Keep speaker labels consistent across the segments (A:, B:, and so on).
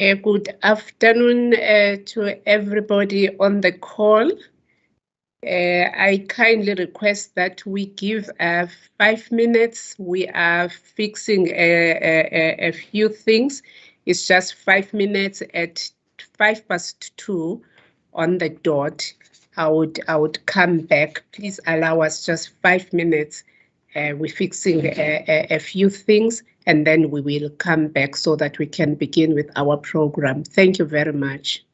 A: Good afternoon to everybody on the call. I kindly request that we give 5 minutes. We are fixing a few things. It's just 5 minutes at 2:05 on the dot. I would come back. Please allow us just 5 minutes. We're fixing a few things, and then we will come back so that we can begin with our program. Thank you very much.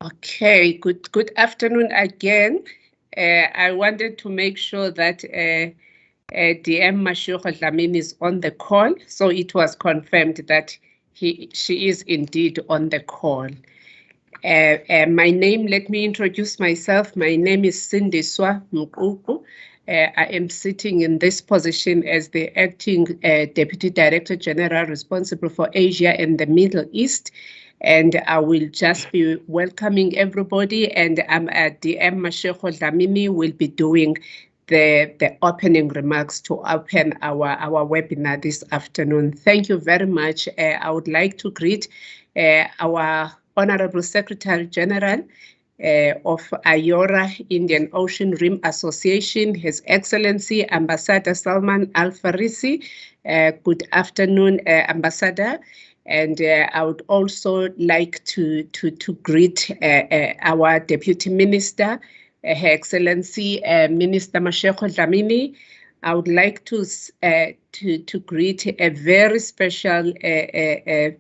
A: Okay, good afternoon again. I wanted to make sure that DM Mashego-Dlamini is on the call, so it was confirmed that she is indeed on the call. My name, let me introduce myself. My name is Sindiswa Mkuku. I am sitting in this position as the Acting Deputy Director General responsible for Asia and the Middle East. And I will just be welcoming everybody, and DM Mashego-Dlamini will be doing the opening remarks to open our webinar this afternoon. Thank you very much. I would like to greet our Honorable Secretary General of Iora Indian Ocean Rim Association, His Excellency Ambassador Salman Al-Farisi. Good afternoon, Ambassador. And I would also like to greet our Deputy Minister, Her Excellency Minister Mashego-Dlamini. I would like to greet a very special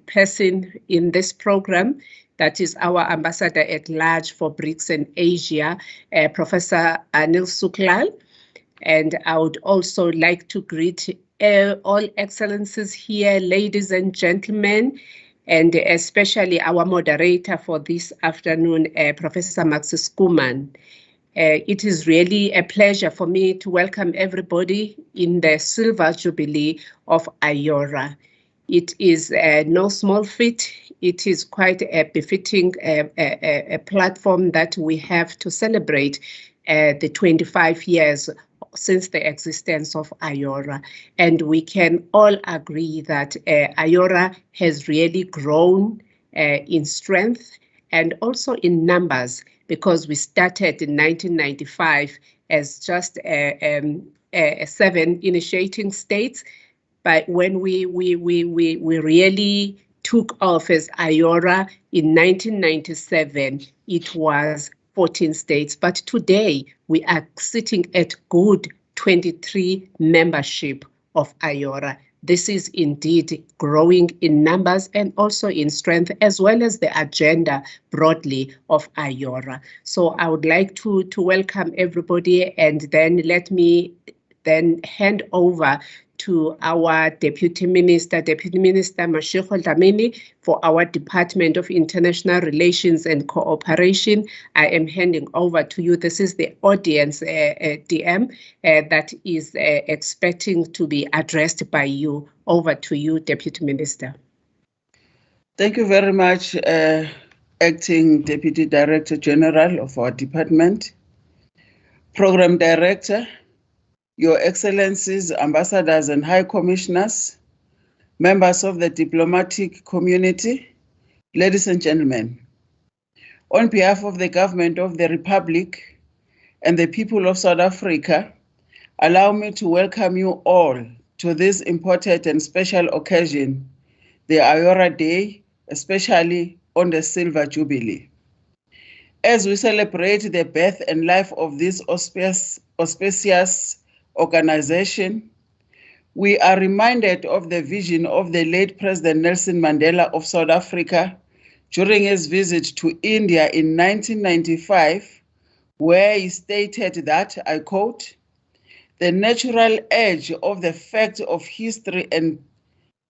A: person in this program, that is our Ambassador at Large for BRICS and Asia, Professor Anil Suklal. And I would also like to greet all excellencies here, ladies and gentlemen, and especially our moderator for this afternoon, Professor Max Skuman. It is really a pleasure for me to welcome everybody in the Silver Jubilee of Iora. It is no small feat. It is quite a befitting a platform that we have to celebrate the 25 years since the existence of Iora. And we can all agree that Iora has really grown in strength and also in numbers, because we started in 1995 as just 7 initiating states. But when we really took off as Iora in 1997, it was 14 states. But today we are sitting at good 23 membership of Iora. This is indeed growing in numbers and also in strength, as well as the agenda broadly of Iora. So I would like to welcome everybody, and then let me then hand over to our Deputy Minister Mashego-Dlamini for our Department of International Relations and Cooperation. I am handing over to you. This is the audience, DM, that is expecting to be addressed by you. Over to you, Deputy Minister.
B: Thank you very much, Acting Deputy Director General of our department, Program Director, Your Excellencies, Ambassadors and High Commissioners, members of the diplomatic community, ladies and gentlemen. On behalf of the Government of the Republic and the people of South Africa, allow me to welcome you all to this important and special occasion, the Iora Day, especially on the Silver Jubilee. As we celebrate the birth and life of this auspicious organization, we are reminded of the vision of the late President Nelson Mandela of South Africa during his visit to India in 1995, where he stated that, I quote, "The natural edge of the fact of history and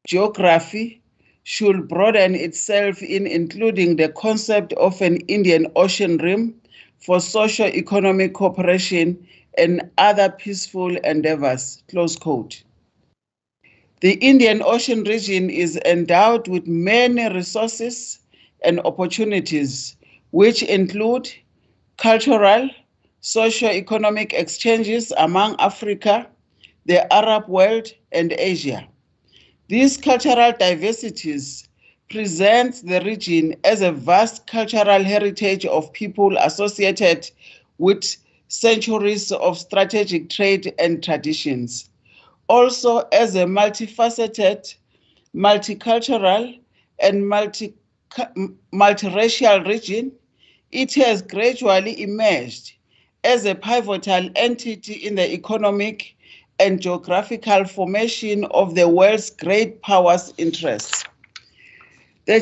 B: geography should broaden itself in including the concept of an Indian Ocean Rim for socio-economic cooperation and other peaceful endeavors," close quote. The Indian Ocean region is endowed with many resources and opportunities, which include cultural, socio-economic exchanges among Africa, the Arab world, and Asia. These cultural diversities present the region as a vast cultural heritage of people associated with centuries of strategic trade and traditions. Also, as a multifaceted, multicultural, and multiracial region, it has gradually emerged as a pivotal entity in the economic and geographical formation of the world's great powers' interests. The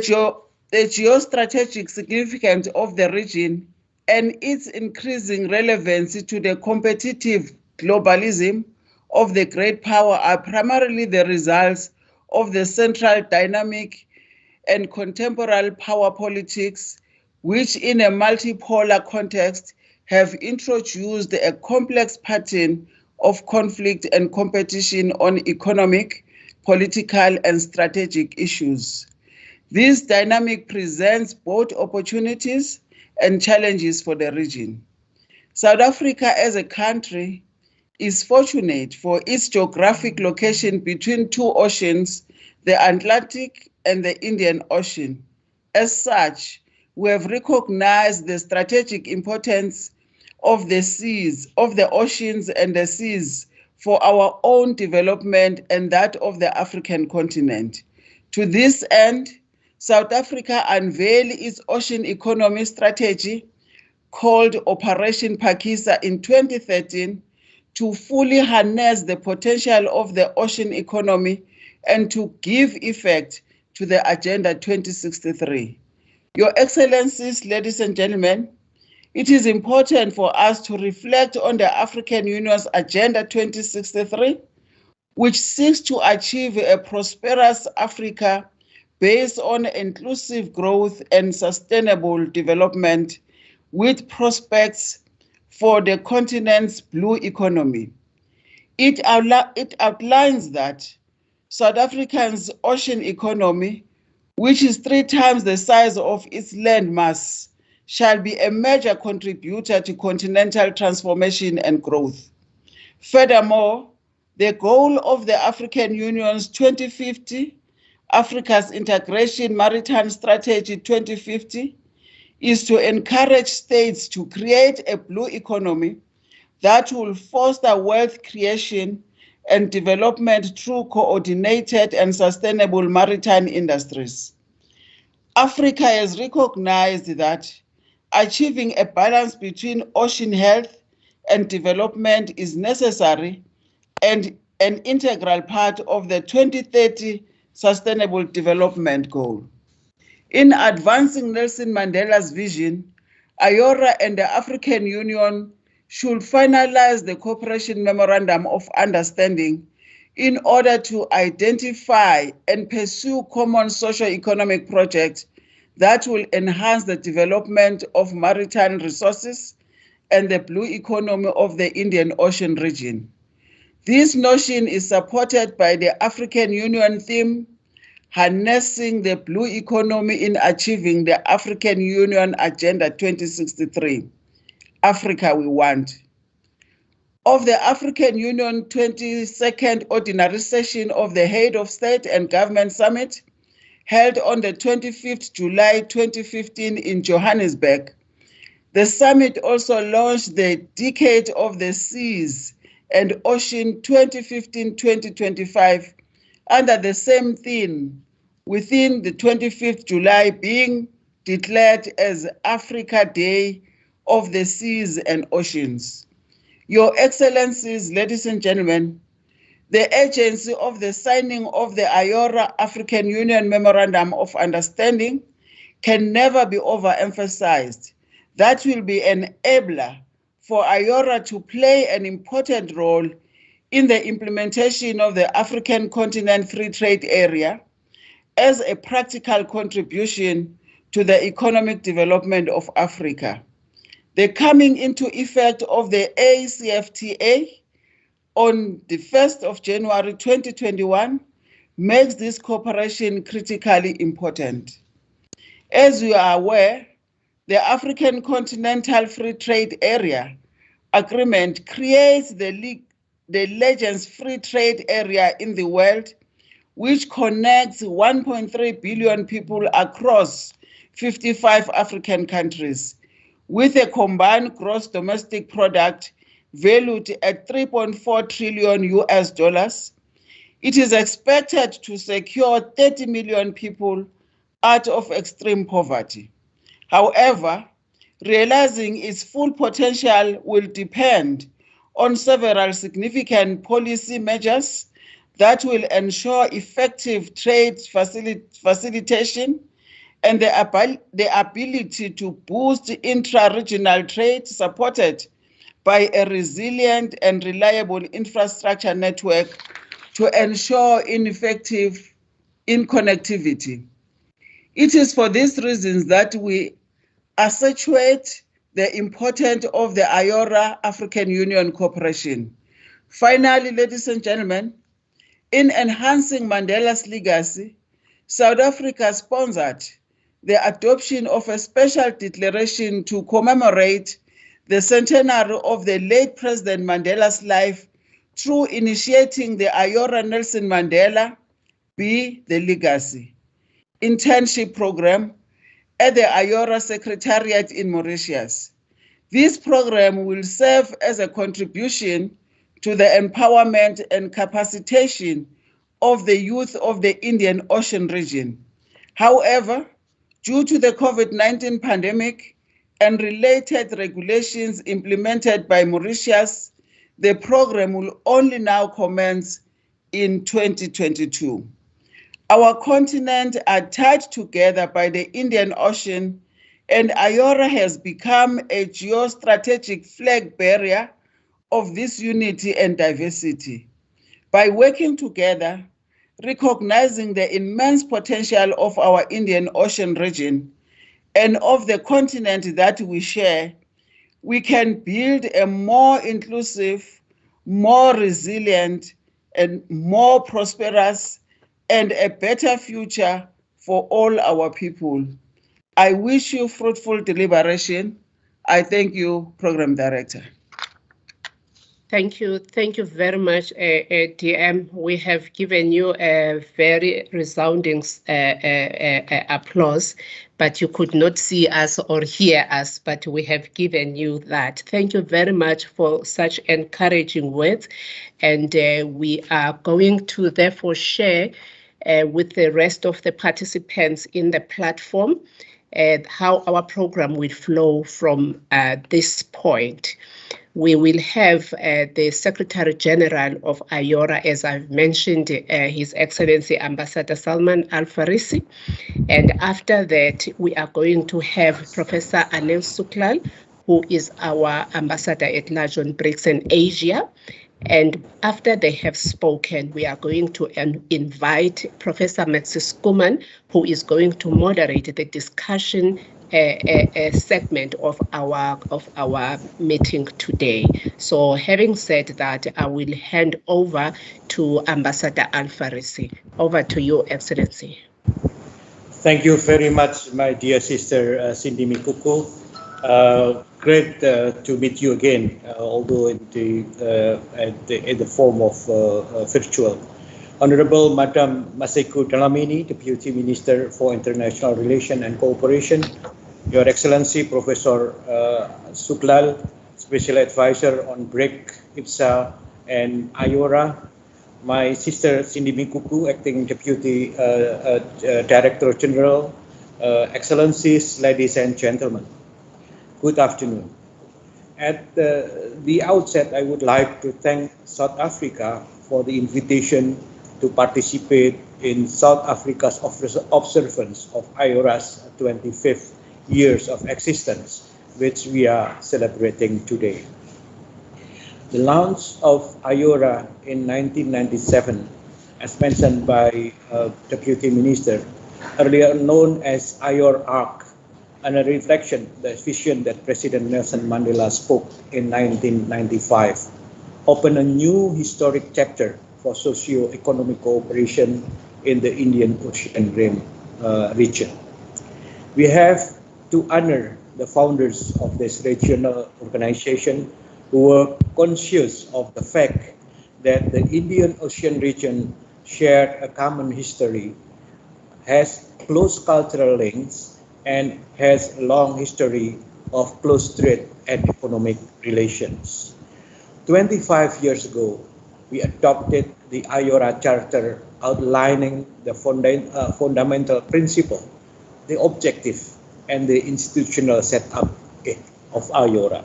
B: geostrategic significance of the region and its increasing relevance to the competitive globalism of the great power are primarily the results of the central dynamic and contemporary power politics, which in a multipolar context have introduced a complex pattern of conflict and competition on economic, political, and strategic issues. This dynamic presents both opportunities and challenges for the region. South Africa as a country is fortunate for its geographic location between two oceans, the Atlantic and the Indian Ocean. As such, we have recognized the strategic importance of the seas, of the oceans and the seas for our own development and that of the African continent. To this end, South Africa unveiled its ocean economy strategy called Operation Phakisa in 2013 to fully harness the potential of the ocean economy and to give effect to the Agenda 2063. Your Excellencies, ladies and gentlemen, it is important for us to reflect on the African Union's Agenda 2063, which seeks to achieve a prosperous Africa based on inclusive growth and sustainable development with prospects for the continent's blue economy. It outlines that South Africa's ocean economy, which is 3 times the size of its land mass, shall be a major contributor to continental transformation and growth. Furthermore, the goal of the African Union's 2050 Africa's Integration Maritime Strategy 2050 is to encourage states to create a blue economy that will foster wealth creation and development through coordinated and sustainable maritime industries. Africa has recognized that achieving a balance between ocean health and development is necessary and an integral part of the 2030 Sustainable Development Goal. In advancing Nelson Mandela's vision, Iora and the African Union should finalize the Cooperation Memorandum of Understanding in order to identify and pursue common socio-economic projects that will enhance the development of maritime resources and the blue economy of the Indian Ocean region. This notion is supported by the African Union theme, harnessing the blue economy in achieving the African Union Agenda 2063, Africa we want. Of the African Union 22nd Ordinary Session of the Head of State and Government Summit, held on the 25th July 2015 in Johannesburg, the summit also launched the Decade of the Seas and Ocean 2015-2025 under the same theme, within the 25th July being declared as Africa Day of the Seas and Oceans. Your Excellencies, ladies and gentlemen, the urgency of the signing of the Iora African Union Memorandum of Understanding can never be overemphasized. That will be an enabler for Iora to play an important role in the implementation of the African Continent Free Trade Area as a practical contribution to the economic development of Africa. The coming into effect of the ACFTA on the 1st of January 2021 makes this cooperation critically important. As you are aware, the African Continental Free Trade Area Agreement creates the largest free trade area in the world, which connects 1.3 billion people across 55 African countries, with a combined gross domestic product valued at 3.4 trillion US dollars. It is expected to secure 30 million people out of extreme poverty. However, realizing its full potential will depend on several significant policy measures that will ensure effective trade facilitation and the ability to boost intra-regional trade supported by a resilient and reliable infrastructure network to ensure effective connectivity. It is for these reasons that we accentuate the importance of the Iora African Union cooperation. Finally, ladies and gentlemen, in enhancing Mandela's legacy, South Africa sponsored the adoption of a special declaration to commemorate the centenary of the late President Mandela's life through initiating the Iora Nelson Mandela Be the Legacy Internship program at the Iora Secretariat in Mauritius. This program will serve as a contribution to the empowerment and capacitation of the youth of the Indian Ocean region. However, due to the COVID-19 pandemic and related regulations implemented by Mauritius, the program will only now commence in 2022. Our continent are tied together by the Indian Ocean, and Iora has become a geostrategic flag bearer of this unity and diversity. By working together, recognizing the immense potential of our Indian Ocean region and of the continent that we share, we can build a more inclusive, more resilient, and more prosperous and a better future for all our people. I wish you fruitful deliberation. I thank you, Program Director.
A: Thank you very much, DM. We have given you a very resounding applause, but you could not see us or hear us, but we have given you that. Thank you very much for such encouraging words, and we are going to therefore share with the rest of the participants in the platform how our program will flow from this point. We will have the Secretary General of Iora, as I've mentioned, His Excellency Ambassador Salman Al-Farisi. And after that, we are going to have Professor Anil Suklal, who is our Ambassador at Large on BRICS and Asia. And after they have spoken, we are going to invite Professor Maxis Kuman, who is going to moderate the discussion segment of our meeting today. So having said that, I will hand over to Ambassador Al-Farisi. Over to you, Excellency.
C: Thank you very much, my dear sister Cindy Mikuku. Great to meet you again, although in the form of virtual. Honorable Madam Mashego-Dlamini, Deputy Minister for International Relations and Cooperation, Your Excellency Professor Suklal, Special Advisor on BRIC, IPSA, and Iora, my sister Cindy Mikuku, Acting Deputy Director General, Excellencies, ladies and gentlemen. Good afternoon. At the outset, I would like to thank South Africa for the invitation to participate in South Africa's observance of Iora's 25th years of existence, which we are celebrating today. The launch of Iora in 1997, as mentioned by Deputy Minister, earlier known as IOR-ARC, and a reflection, the vision that President Nelson Mandela spoke in 1995, opened a new historic chapter for socio-economic cooperation in the Indian Ocean Rim region. We have to honor the founders of this regional organization who were conscious of the fact that the Indian Ocean region shared a common history, has close cultural links, and has a long history of close trade and economic relations. 25 years ago, we adopted the Iora Charter outlining the fundamental principle, the objective, and the institutional setup of Iora.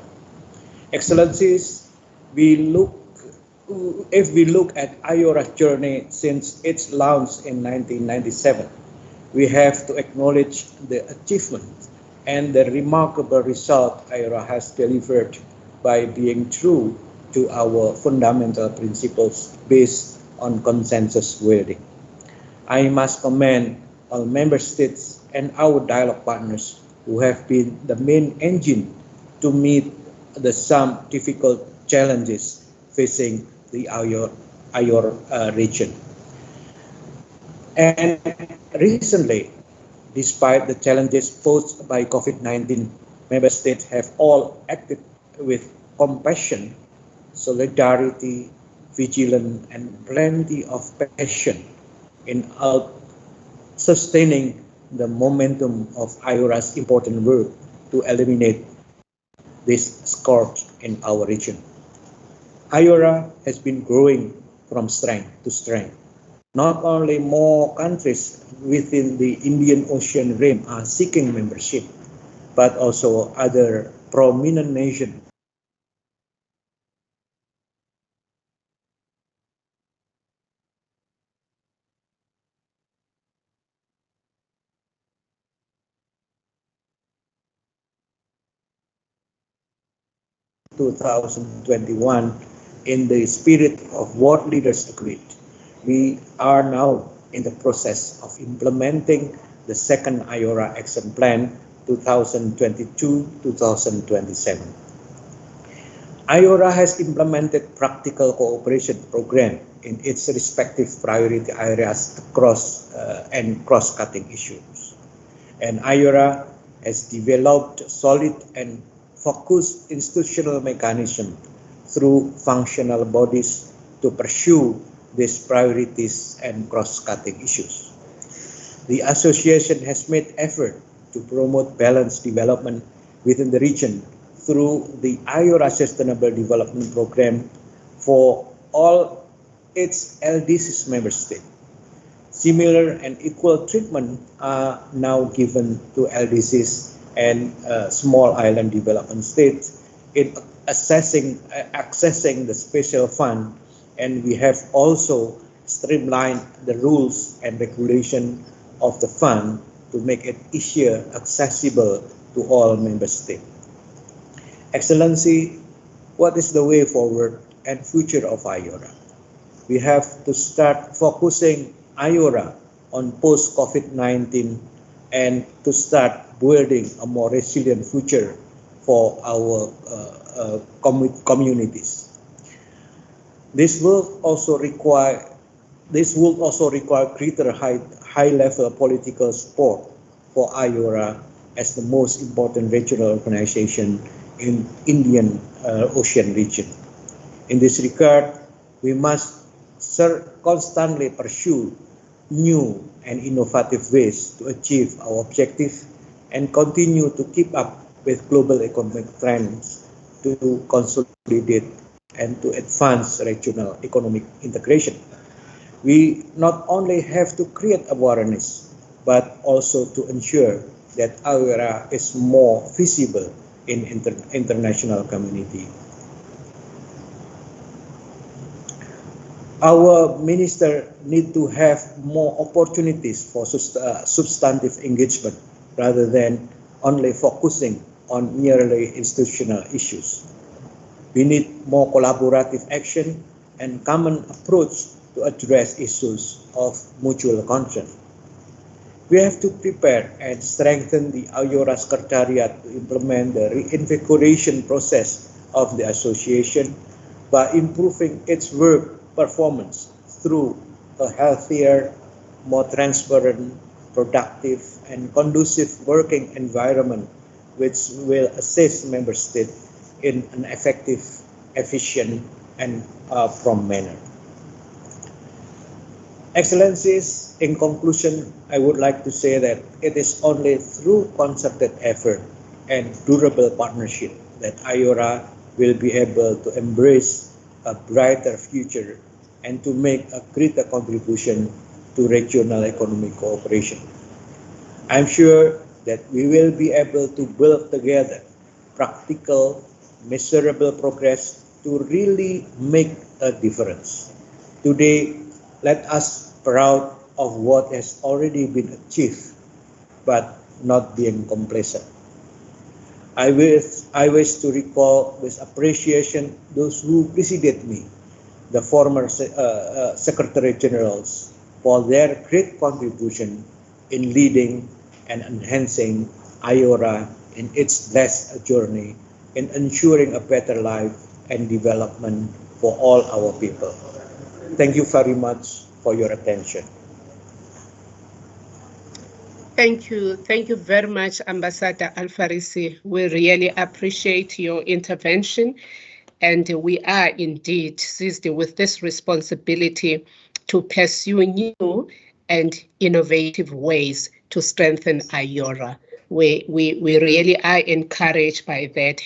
C: Excellencies, if we look at Iora's journey since its launch in 1997, we have to acknowledge the achievement and the remarkable result Iora has delivered by being true to our fundamental principles based on consensus building. I must commend all member states and our dialogue partners who have been the main engine to meet some difficult challenges facing the Iora region. And recently, despite the challenges posed by COVID-19, member states have all acted with compassion, solidarity, vigilance, and plenty of passion in sustaining the momentum of Iora's important work to eliminate this scourge in our region. Iora has been growing from strength to strength. Not only more countries within the Indian Ocean Rim are seeking membership, but also other prominent nations in 2021 in the spirit of world leaders agreed. We are now in the process of implementing the second Iora Action Plan 2022-2027. Iora has implemented practical cooperation program in its respective priority areas across and cross-cutting issues. And Iora has developed solid and focused institutional mechanism through functional bodies to pursue these priorities and cross-cutting issues. The association has made effort to promote balanced development within the region through the Iora Sustainable Development Program for all its LDCs member states. Similar and equal treatment are now given to LDCs and small island development states in accessing the special fund, and we have also streamlined the rules and regulation of the fund to make it easier accessible to all member states. Excellency, what is the way forward and future of Iora? We have to start focusing Iora on post-COVID-19 and to start building a more resilient future for our communities. This will also require greater high-level political support for Iora as the most important regional organization in Indian Ocean region. In this regard, we must constantly pursue new and innovative ways to achieve our objective and continue to keep up with global economic trends to consolidate and to advance regional economic integration. We not only have to create awareness, but also to ensure that Iora is more visible in international community. Our minister need to have more opportunities for substantive engagement rather than only focusing on merely institutional issues. We need more collaborative action and common approach to address issues of mutual concern. We have to prepare and strengthen the Iora Secretariat to implement the reinvigoration process of the association by improving its work performance through a healthier, more transparent, productive, and conducive working environment which will assist member states in an effective, efficient, and prompt manner. Excellencies, in conclusion, I would like to say that it is only through concerted effort and durable partnership that Iora will be able to embrace a brighter future and to make a greater contribution to regional economic cooperation. I'm sure that we will be able to build together practical, measurable progress to really make a difference. Today, let us be proud of what has already been achieved, but not being complacent. I wish to recall with appreciation those who preceded me, the former Secretary Generals, for their great contribution in leading and enhancing Iora in its blessed journey in ensuring a better life and development for all our people. Thank you very much for your attention.
A: Thank you very much, Ambassador Alfarisi. We really appreciate your intervention, and we are indeed seized with this responsibility to pursue new and innovative ways to strengthen Iora. We really are encouraged by that.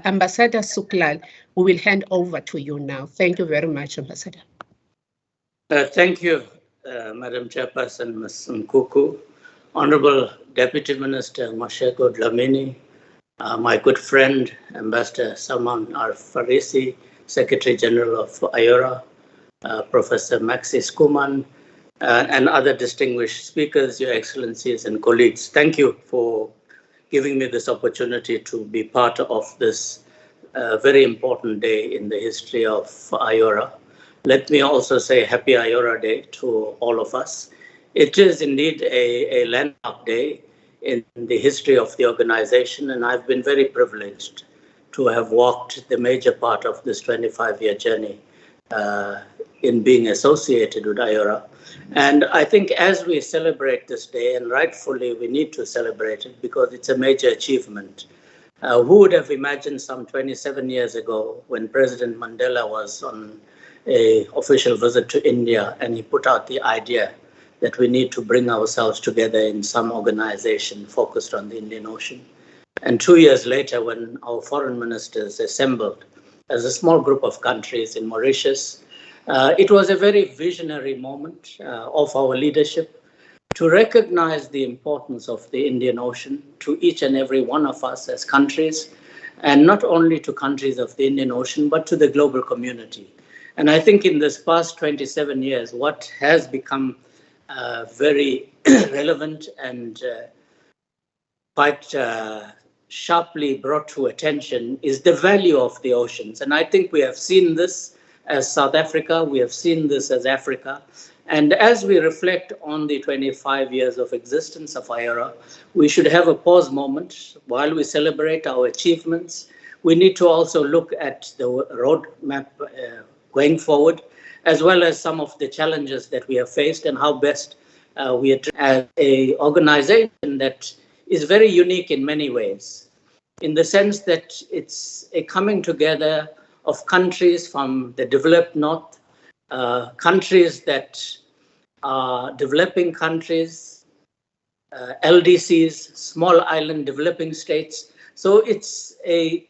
A: Ambassador Suklal, we will hand over to you now. Thank you very much, Ambassador.
D: Thank you, Madam Chairperson, Ms. Nkuku, Honorable Deputy Minister Mashego-Dlamini, my good friend, Ambassador Saman Al-Farisi, Secretary General of Iora, Professor Maxis Kuman, and other distinguished speakers, Your Excellencies and colleagues. Thank you for giving me this opportunity to be part of this very important day in the history of Iora. Let me also say Happy Iora Day to all of us. It is indeed a landmark day in the history of the organization, and I've been very privileged to have walked the major part of this 25-year journey in being associated with Iora. And I think as we celebrate this day, and rightfully we need to celebrate it because it's a major achievement. Who would have imagined some 27 years ago when President Mandela was on an official visit to India and he put out the idea that we need to bring ourselves together in some organization focused on the Indian Ocean. And 2 years later, when our foreign ministers assembled as a small group of countries in Mauritius, it was a very visionary moment of our leadership to recognize the importance of the Indian Ocean to each and every one of us as countries, and not only to countries of the Indian Ocean, but to the global community. And I think in this past 27 years, what has become very relevant and quite sharply brought to attention is the value of the oceans. And I think we have seen this as South Africa, we have seen this as Africa. And as we reflect on the 25 years of existence of Iora, we should have a pause moment while we celebrate our achievements. We need to also look at the roadmap going forward, as well as some of the challenges that we have faced and how best we address as an organization that is very unique in many ways, in the sense that it's a coming together of countries from the developed north, countries that are developing countries, LDCs, small island developing states. So it's a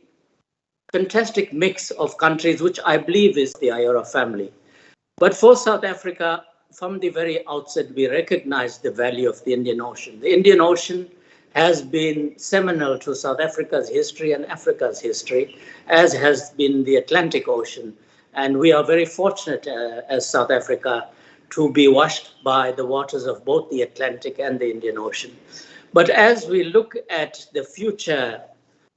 D: fantastic mix of countries, which I believe is the Iora family. But for South Africa, from the very outset, we recognize the value of the Indian Ocean. The Indian Ocean has been seminal to South Africa's history and Africa's history, as has been the Atlantic Ocean. And we are very fortunate as South Africa to be washed by the waters of both the Atlantic and the Indian Ocean. But as we look at the future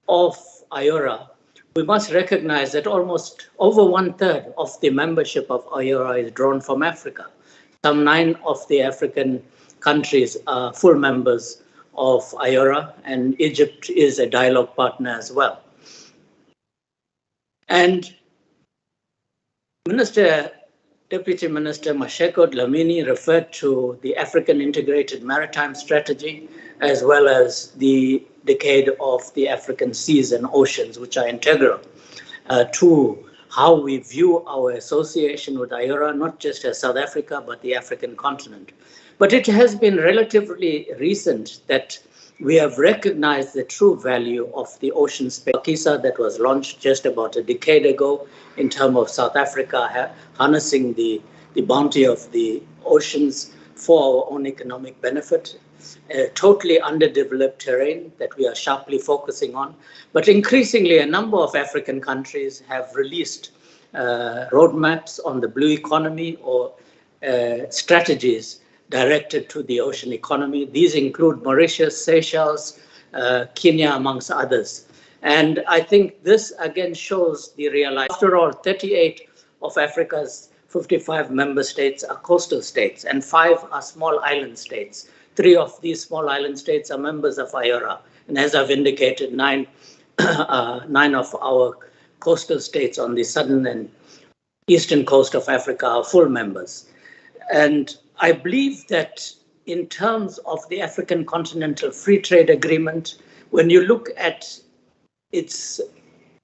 D: of Iora, we must recognize that almost over 1/3 of the membership of Iora is drawn from Africa. Some 9 of the African countries are full members of Iora, and Egypt is a dialogue partner as well. And Deputy Minister Mashego-Dlamini referred to the African Integrated Maritime Strategy, as well as the decade of the African seas and oceans, which are integral to how we view our association with Iora, not just as South Africa, but the African continent. But it has been relatively recent that we have recognized the true value of the ocean space that was launched just about a decade ago in terms of South Africa harnessing the bounty of the oceans for our own economic benefit. A totally underdeveloped terrain that we are sharply focusing on. But increasingly, a number of African countries have released roadmaps on the blue economy or strategies directed to the ocean economy. These include Mauritius, Seychelles, Kenya, amongst others. And I think this again shows the realization. After all, 38 of Africa's 55 member states are coastal states, and 5 are small island states. 3 of these small island states are members of Iora. And as I've indicated, 9 of our coastal states on the southern and eastern coast of Africa are full members. And I believe that in terms of the African Continental Free Trade Agreement, when you look at its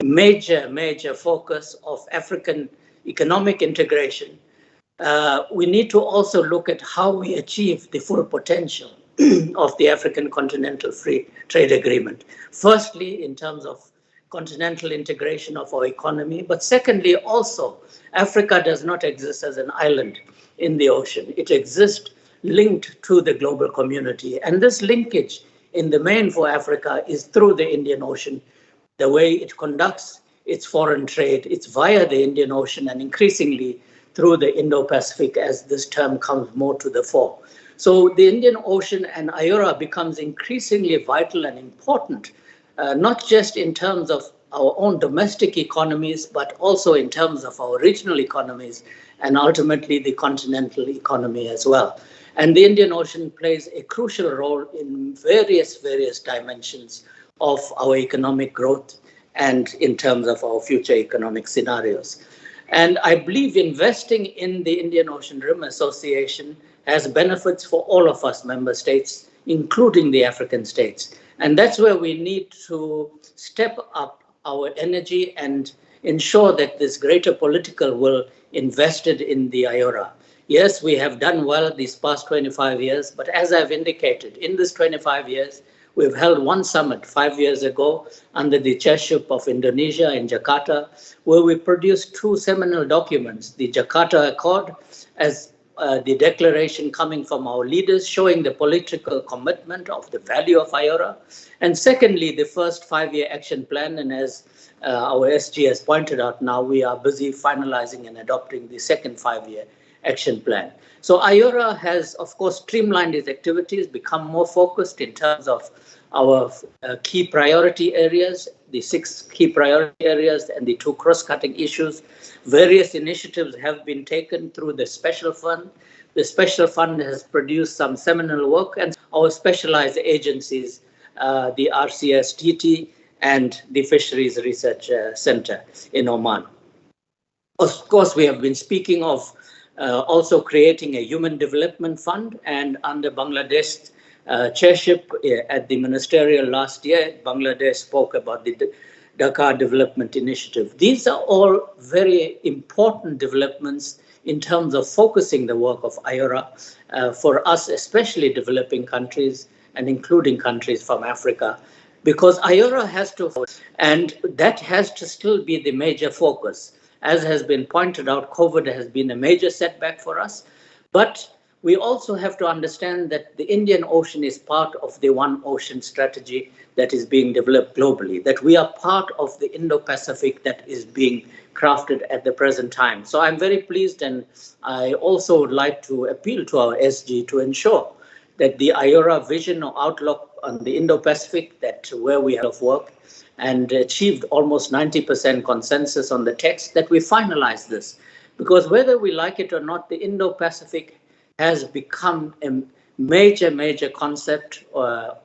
D: major focus of African economic integration, we need to also look at how we achieve the full potential of the African Continental Free Trade Agreement. Firstly, in terms of continental integration of our economy, but secondly, also, Africa does not exist as an island in the ocean. It exists linked to the global community. And this linkage in the main for Africa is through the Indian Ocean. The way it conducts its foreign trade, it's via the Indian Ocean and increasingly through the Indo-Pacific as this term comes more to the fore. So the Indian Ocean and Iora becomes increasingly vital and important, not just in terms of our own domestic economies, but also in terms of our regional economies and ultimately the continental economy as well. And the Indian Ocean plays a crucial role in various dimensions of our economic growth and in terms of our future economic scenarios. And I believe investing in the Indian Ocean Rim Association has benefits for all of us member states, including the African states. And that's where we need to step up our energy and ensure that this greater political will invested in the Iora. Yes, we have done well these past 25 years, but as I've indicated, in this 25 years, we've held one summit 5 years ago under the chairship of Indonesia in Jakarta, where we produced 2 seminal documents, the Jakarta Accord, as the declaration coming from our leaders showing the political commitment of the value of Iora, and secondly, the first 5-year action plan. And as our SG has pointed out, now we are busy finalizing and adopting the second 5-year action plan. So Iora has, of course, streamlined its activities, become more focused in terms of our key priority areas, the 6 key priority areas and the 2 cross-cutting issues. Various initiatives have been taken through the special fund. The special fund has produced some seminal work, and our specialized agencies, the RCSTT and the Fisheries Research Center in Oman. Of course, we have been speaking of also creating a human development fund, and under Bangladesh chairship at the ministerial last year, Bangladesh spoke about the Dhaka Development Initiative. These are all very important developments in terms of focusing the work of Iora for us, especially developing countries and including countries from Africa, because Iora has to, and that has to still be the major focus. As has been pointed out, COVID has been a major setback for us, but we also have to understand that the Indian Ocean is part of the One Ocean strategy that is being developed globally, that we are part of the Indo-Pacific that is being crafted at the present time. So I'm very pleased, and I also would like to appeal to our SG to ensure that the Iora vision or outlook on the Indo-Pacific, that where we have work and achieved almost 90% consensus on the text, that we finalize this. Because whether we like it or not, the Indo-Pacific has become a major concept or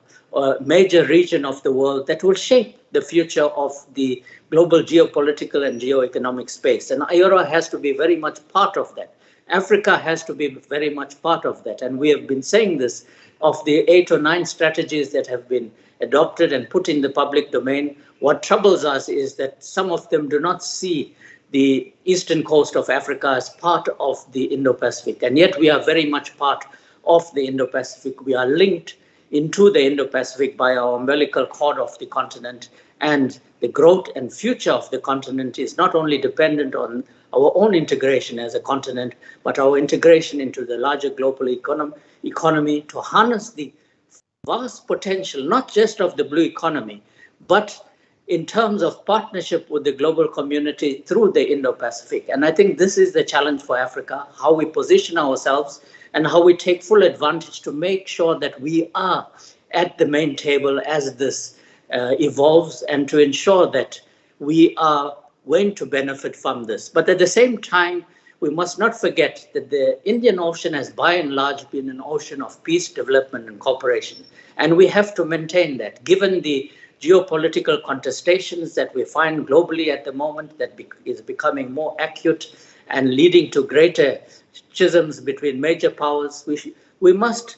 D: major region of the world that will shape the future of the global geopolitical and geoeconomic space. And Iora has to be very much part of that. Africa has to be very much part of that. And we have been saying this of the 8 or 9 strategies that have been adopted and put in the public domain. What troubles us is that some of them do not see the eastern coast of Africa as part of the Indo-Pacific. And yet we are very much part of the Indo-Pacific. We are linked into the Indo-Pacific by our umbilical cord of the continent, and the growth and future of the continent is not only dependent on our own integration as a continent, but our integration into the larger global economy to harness the vast potential, not just of the blue economy, but in terms of partnership with the global community through the Indo-Pacific. And I think this is the challenge for Africa, how we position ourselves and how we take full advantage to make sure that we are at the main table as this evolves, and to ensure that we are going to benefit from this. But at the same time, we must not forget that the Indian Ocean has by and large been an ocean of peace, development, and cooperation. And we have to maintain that, given the geopolitical contestations that we find globally at the moment, that is becoming more acute and leading to greater schisms between major powers. We must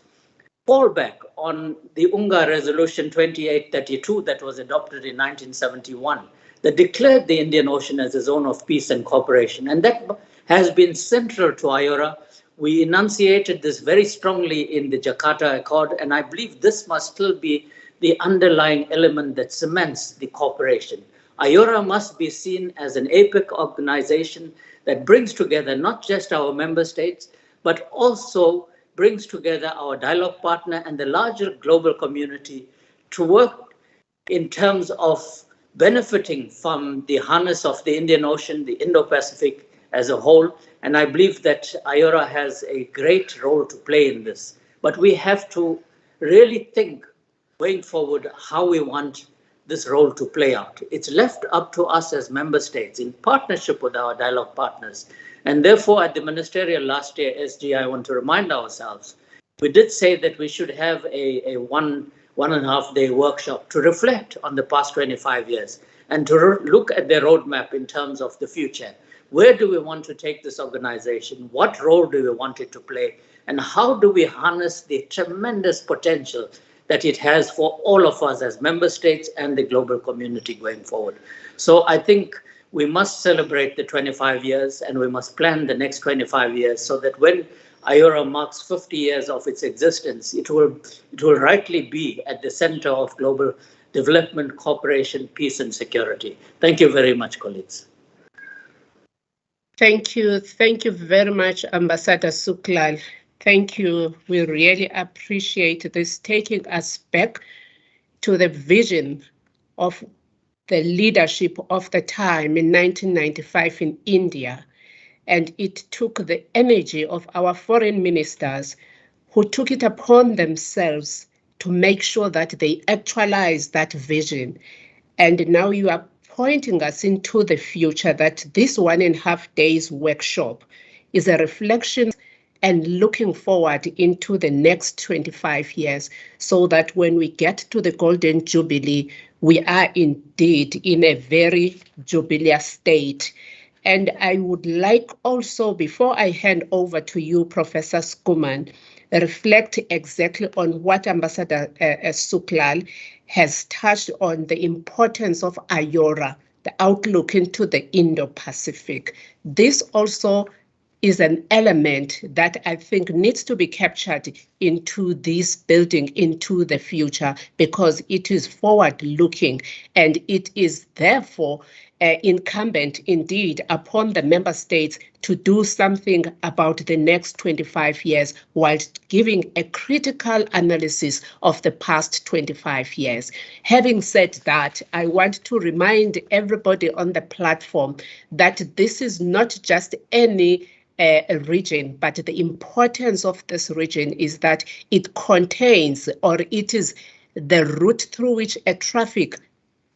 D: fall back on the UNGA Resolution 2832 that was adopted in 1971, that declared the Indian Ocean as a zone of peace and cooperation. And that has been central to Iora. We enunciated this very strongly in the Jakarta Accord, and I believe this must still be the underlying element that cements the cooperation. Iora must be seen as an APEC organization that brings together not just our member states, but also brings together our dialogue partner and the larger global community to work in terms of benefiting from the harness of the Indian Ocean, the Indo-Pacific as a whole. And I believe that Iora has a great role to play in this. But we have to really think going forward how we want this role to play out. It's left up to us as member states in partnership with our dialogue partners. And therefore, at the ministerial last year, SG, I want to remind ourselves, we did say that we should have a one and a half day workshop to reflect on the past 25 years and to look at the roadmap in terms of the future. Where do we want to take this organization? What role do we want it to play? And how do we harness the tremendous potential that it has for all of us as member states and the global community going forward? So I think we must celebrate the 25 years and we must plan the next 25 years so that when Iora marks 50 years of its existence, it will rightly be at the center of global development, cooperation, peace, and security. Thank you very much, colleagues.
A: Thank you. Thank you very much, Ambassador Suklal. Thank you. We really appreciate this, taking us back to the vision of the leadership of the time in 1995 in India. And it took the energy of our foreign ministers who took it upon themselves to make sure that they actualize that vision. And now you are pointing us into the future, that this 1.5 days workshop is a reflection and looking forward into the next 25 years, so that when we get to the Golden Jubilee, we are indeed in a very jubileous state. And I would like also, before I hand over to you, Professor Skuman, reflect exactly on what Ambassador Suklal has touched on, the importance of Iora, the outlook into the Indo-Pacific. This also is an element that I think needs to be captured into this building into the future, because it is forward-looking and it is therefore incumbent indeed upon the member states to do something about the next 25 years whilst giving a critical analysis of the past 25 years. Having said that, I want to remind everybody on the platform that this is not just any a region, but the importance of this region is that it contains, or it is the route through which a traffic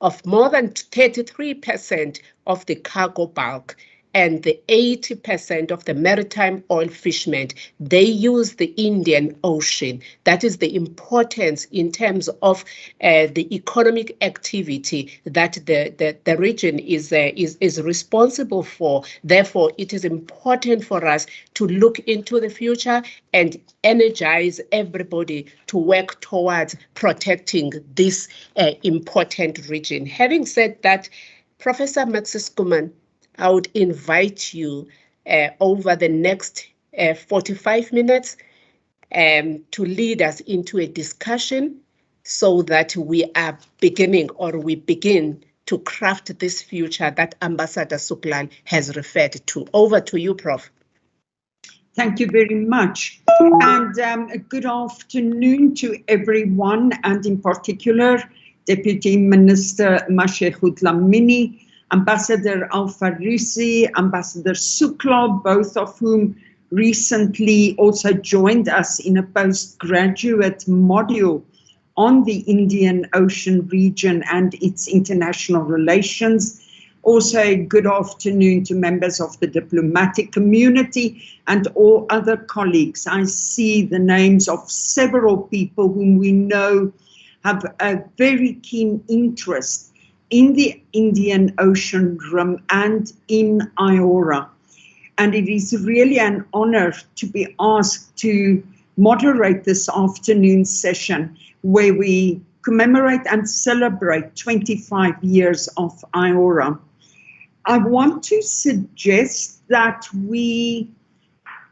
A: of more than 33% of the cargo bulk and the 80% of the maritime oil fishermen, they use the Indian Ocean. That is the importance in terms of the economic activity that the region is responsible for. Therefore, it is important for us to look into the future and energize everybody to work towards protecting this important region. Having said that, Professor Maxis Kuman, I would invite you over the next 45 minutes to lead us into a discussion so that we are beginning, or we begin to craft this future that Ambassador Suklal has referred to. Over to you, Prof.
E: Thank you very much. And good afternoon to everyone, and in particular, Deputy Minister Mashego-Dlamini, Ambassador Al-Farisi, Ambassador Suklal, both of whom recently also joined us in a postgraduate module on the Indian Ocean region and its international relations. Also, a good afternoon to members of the diplomatic community and all other colleagues. I see the names of several people whom we know have a very keen interest in the Indian Ocean Rim and in Iora. And it is really an honor to be asked to moderate this afternoon's session where we commemorate and celebrate 25 years of Iora. I want to suggest that we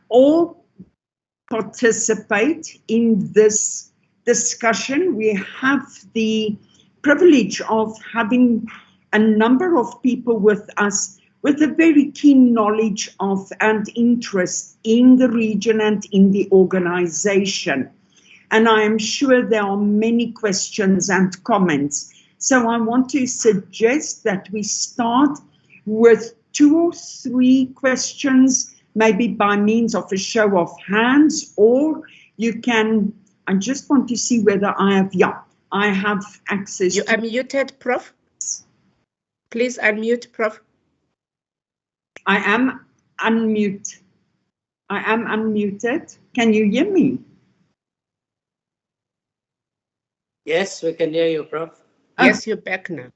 E: all participate in this discussion. We have the privilege of having a number of people with us with a very keen knowledge of and interest in the region and in the organization. And I am sure there are many questions and comments. So I want to suggest that we start with 2 or 3 questions, maybe by means of a show of hands, or you can, I just want to see whether I have access.
A: You are muted, Prof. Please unmute, Prof.
E: I am unmuted. Can you hear me?
D: Yes, we can hear you, Prof.
A: Yes, you're back now.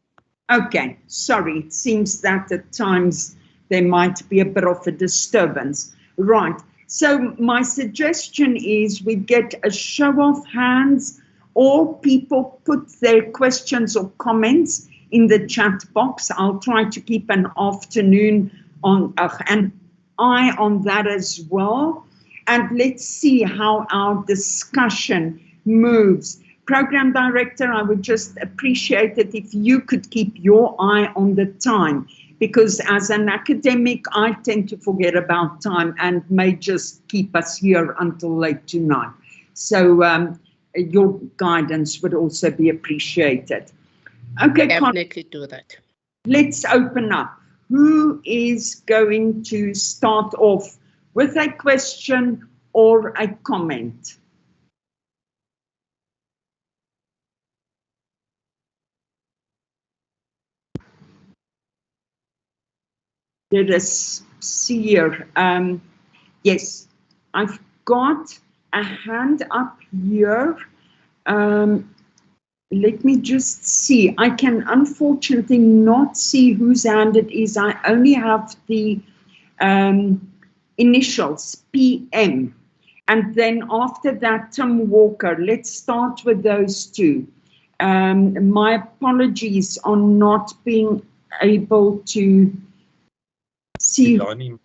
E: Okay, sorry. It seems that at times there might be a bit of a disturbance. Right. So my suggestion is we get a show of hands, or people put their questions or comments in the chat box. I'll try to keep an afternoon on an eye on that as well. And let's see how our discussion moves. Program Director, I would just appreciate it if you could keep your eye on the time, because as an academic, I tend to forget about time and may just keep us here until late tonight. So your guidance would also be appreciated. Okay,
A: definitely do that.
E: Let's open up. Who is going to start off with a question or a comment? Let us see here. Yes, I've got a hand up here. Let me just see. I can unfortunately not see whose hand it is. I only have the initials, PM. And then after that, Tim Walker. Let's start with those 2. My apologies on not being able to see who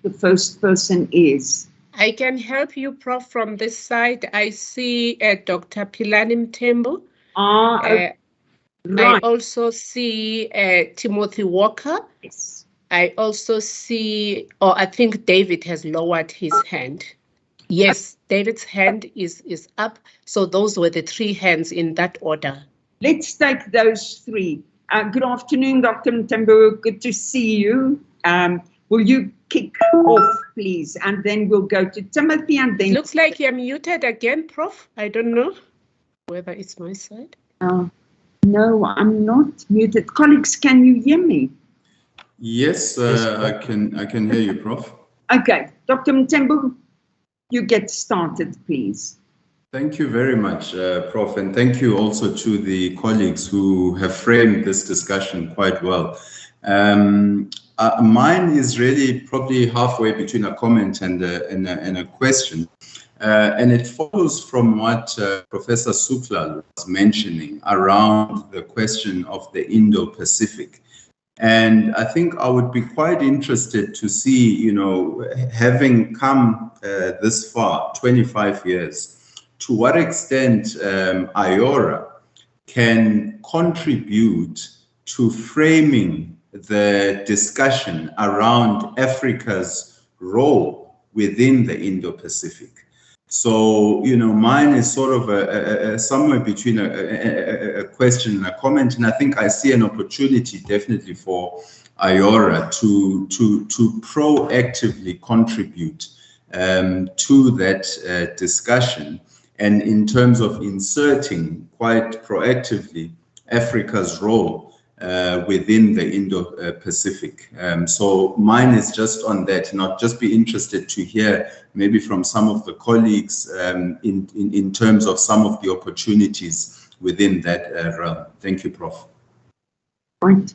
E: the first person is.
A: I can help you, Prof, from this side. I see Dr. Pilani Mthembu. I also see Timothy Walker.
E: Yes.
A: I also see, I think David has lowered his hand. Yes, David's hand is up. So those were the 3 hands in that order.
E: Let's take those 3. Good afternoon, Dr. Mtembu. Good to see you. Will you kick off, please? And then we'll go to Timothy and then...
A: Looks like you're muted again, Prof. I don't know whether it's my side.
E: No, I'm not muted. Colleagues, can you hear me?
F: Yes, I can hear you, Prof.
E: Okay, Dr. Mtembu, you get started, please.
F: Thank you very much, Prof, and thank you also to the colleagues who have framed this discussion quite well. Mine is really probably halfway between a comment and a question, and it follows from what Professor Sukla was mentioning around the question of the Indo-Pacific. And I think I would be quite interested to see, you know, having come this far, 25 years, to what extent Iora can contribute to framing the discussion around Africa's role within the Indo-Pacific. So, you know, mine is sort of somewhere between a question and a comment, and I think I see an opportunity definitely for Iora to proactively contribute to that discussion, and in terms of inserting quite proactively Africa's role within the Indo-Pacific. So mine is just on that, and I'd just be interested to hear maybe from some of the colleagues in terms of some of the opportunities within that realm. Thank you, Prof.
E: Right.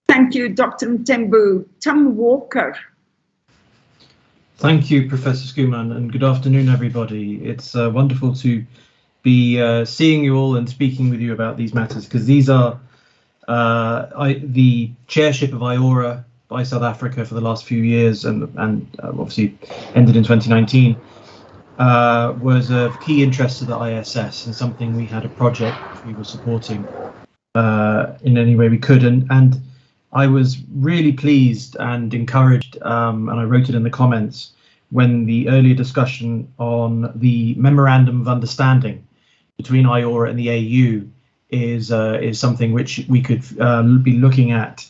E: Thank you, Dr. Mtembu. Tim Walker.
G: Thank you, Professor Skuman, and good afternoon, everybody. It's wonderful to be seeing you all and speaking with you about these matters, because these are the chairship of Iora by South Africa for the last few years, and obviously ended in 2019, was of key interest to the ISS and something we had a project which we were supporting in any way we could. And I was really pleased and encouraged, and I wrote it in the comments, when the earlier discussion on the Memorandum of Understanding between Iora and the AU is something which we could be looking at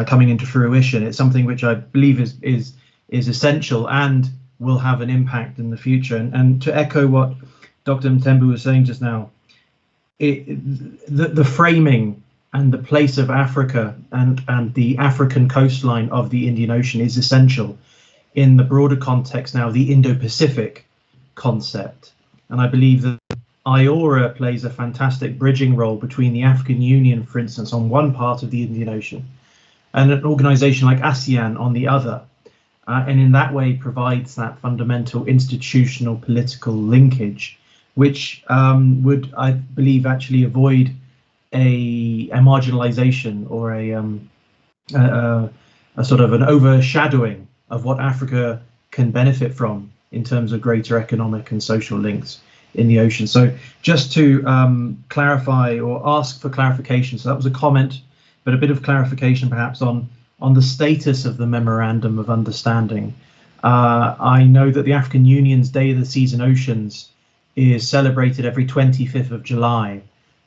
G: coming into fruition. It's something which I believe is essential and will have an impact in the future. And to echo what Dr. Mtembu was saying just now, the framing and the place of Africa and the African coastline of the Indian Ocean is essential in the broader context now, the Indo-Pacific concept. And I believe that Iora plays a fantastic bridging role between the African Union, for instance, on one part of the Indian Ocean, and an organization like ASEAN on the other. And in that way provides that fundamental institutional political linkage, which would, I believe, actually avoid a marginalization or a sort of an overshadowing of what Africa can benefit from in terms of greater economic and social links in the ocean. So just to clarify or ask for clarification, so that was a comment, but a bit of clarification perhaps on the status of the Memorandum of Understanding. I know that the African Union's Day of the Seas and Oceans is celebrated every 25th of July,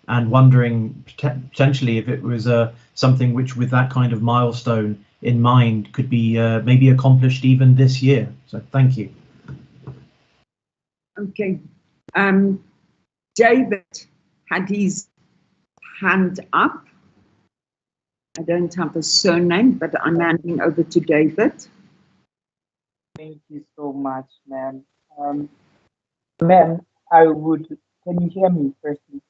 G: and wondering potentially if it was something which, with that kind of milestone in mind, could be maybe accomplished even this year. So thank you.
E: Okay. David had his hand up. I don't have a surname, but I'm handing over to David.
H: Thank you so much, ma'am. Ma'am, can you hear me firstly?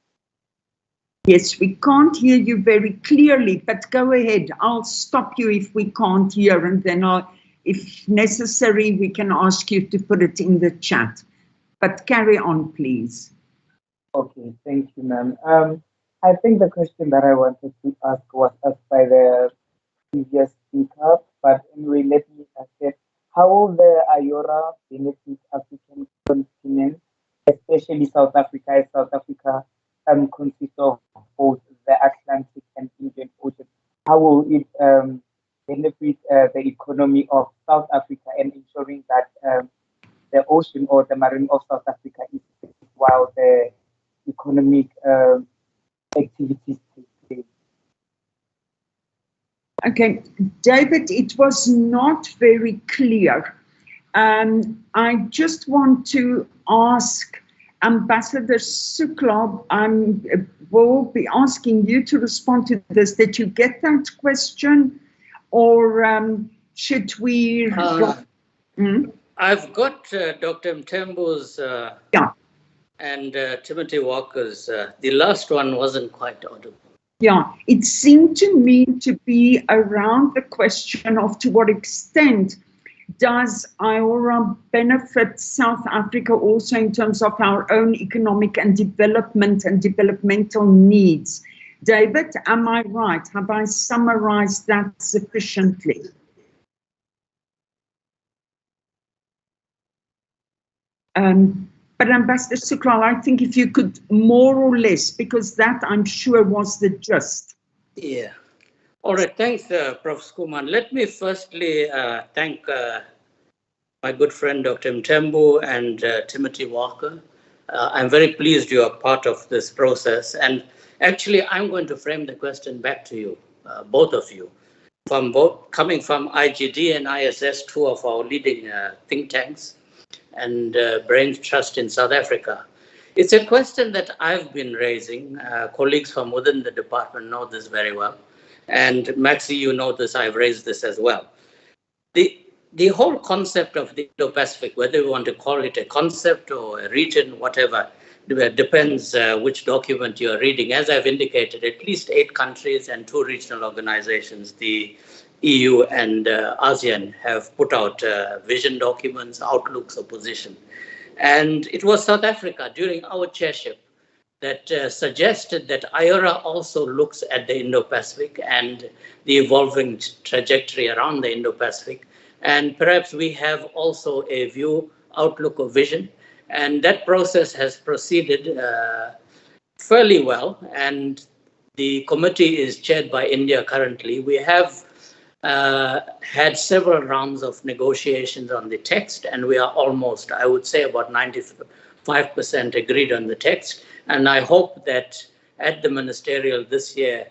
E: Yes, we can't hear you very clearly, but go ahead. I'll stop you if we can't hear, and then if necessary, we can ask you to put it in the chat. But carry on, please.
H: Okay, thank you, ma'am. I think the question that I wanted to ask was asked by the previous speaker, but anyway, let me ask it. How will the Iora benefit African continent, especially South Africa, as South Africa consists of both the Atlantic and Indian Ocean, how will it benefit the economy of South Africa and ensuring that the ocean or the marine of South Africa is safe while the economic activities take place?
E: Okay, David, it was not very clear. I just want to ask Ambassador Sukla, will be asking you to respond to this. Did you get that question, or should we?
D: I've got Dr. Mthembu's and Timothy Walker's. The last one wasn't quite audible.
E: Yeah, it seemed to me to be around the question of to what extent does Iora benefit South Africa also in terms of our own economic and development and developmental needs. David, am I right? Have I summarized that sufficiently? But Ambassador Sukla, I think if you could more or less, because that I'm sure was the gist.
D: Yeah. All right. Thanks, Prof. Skuman. Let me firstly thank my good friend, Dr. Mthembu and Timothy Walker. I'm very pleased you are part of this process. And actually, I'm going to frame the question back to you, both of you, coming from IGD and ISS, two of our leading think tanks and brain trust in South Africa. It's a question that I've been raising. Colleagues from within the department know this very well. And Maxi, you know this, I've raised this as well. The whole concept of the Indo-Pacific, whether we want to call it a concept or a region, whatever, depends which document you're reading. As I've indicated, at least 8 countries and 2 regional organizations, the EU and ASEAN, have put out vision documents, outlooks of position. And it was South Africa during our chairship that suggested that Iora also looks at the Indo-Pacific and the evolving trajectory around the Indo-Pacific. And perhaps we have also a view, outlook, or vision. And that process has proceeded fairly well. And the committee is chaired by India currently. We have had several rounds of negotiations on the text, and we are almost, I would say, about 95% agreed on the text. And I hope that at the ministerial this year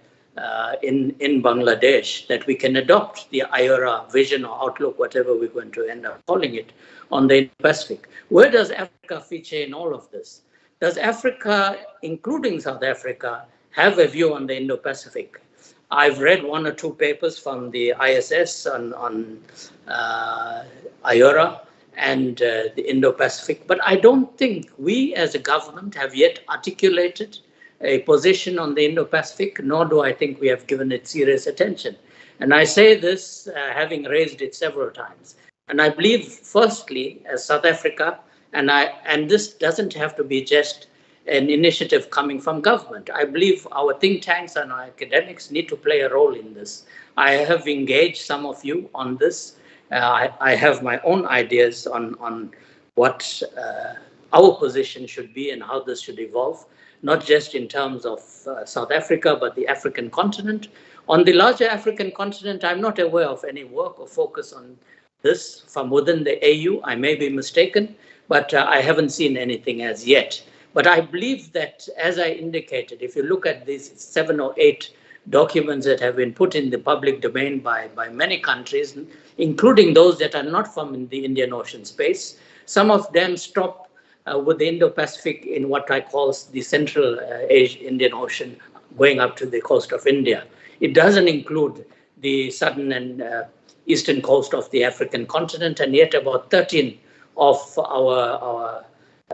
D: in Bangladesh, that we can adopt the Iora vision or outlook, whatever we're going to end up calling it, on the Indo-Pacific. Where does Africa feature in all of this? Does Africa, including South Africa, have a view on the Indo-Pacific? I've read 1 or 2 papers from the ISS on Iora and the Indo-Pacific, but I don't think we as a government have yet articulated a position on the Indo-Pacific, nor do I think we have given it serious attention. And I say this having raised it several times. And I believe, firstly, as South Africa, and this doesn't have to be just an initiative coming from government. I believe our think tanks and our academics need to play a role in this. I have engaged some of you on this. I have my own ideas on what our position should be and how this should evolve, not just in terms of South Africa, but the African continent. On the larger African continent, I'm not aware of any work or focus on this from within the AU. I may be mistaken, but I haven't seen anything as yet. But I believe that, as I indicated, if you look at these 7 or 8 documents that have been put in the public domain by many countries, including those that are not from the Indian Ocean space, some of them stop with the Indo-Pacific in what I call the Central Indian Ocean, going up to the coast of India. It doesn't include the southern and eastern coast of the African continent, and yet about 13 of our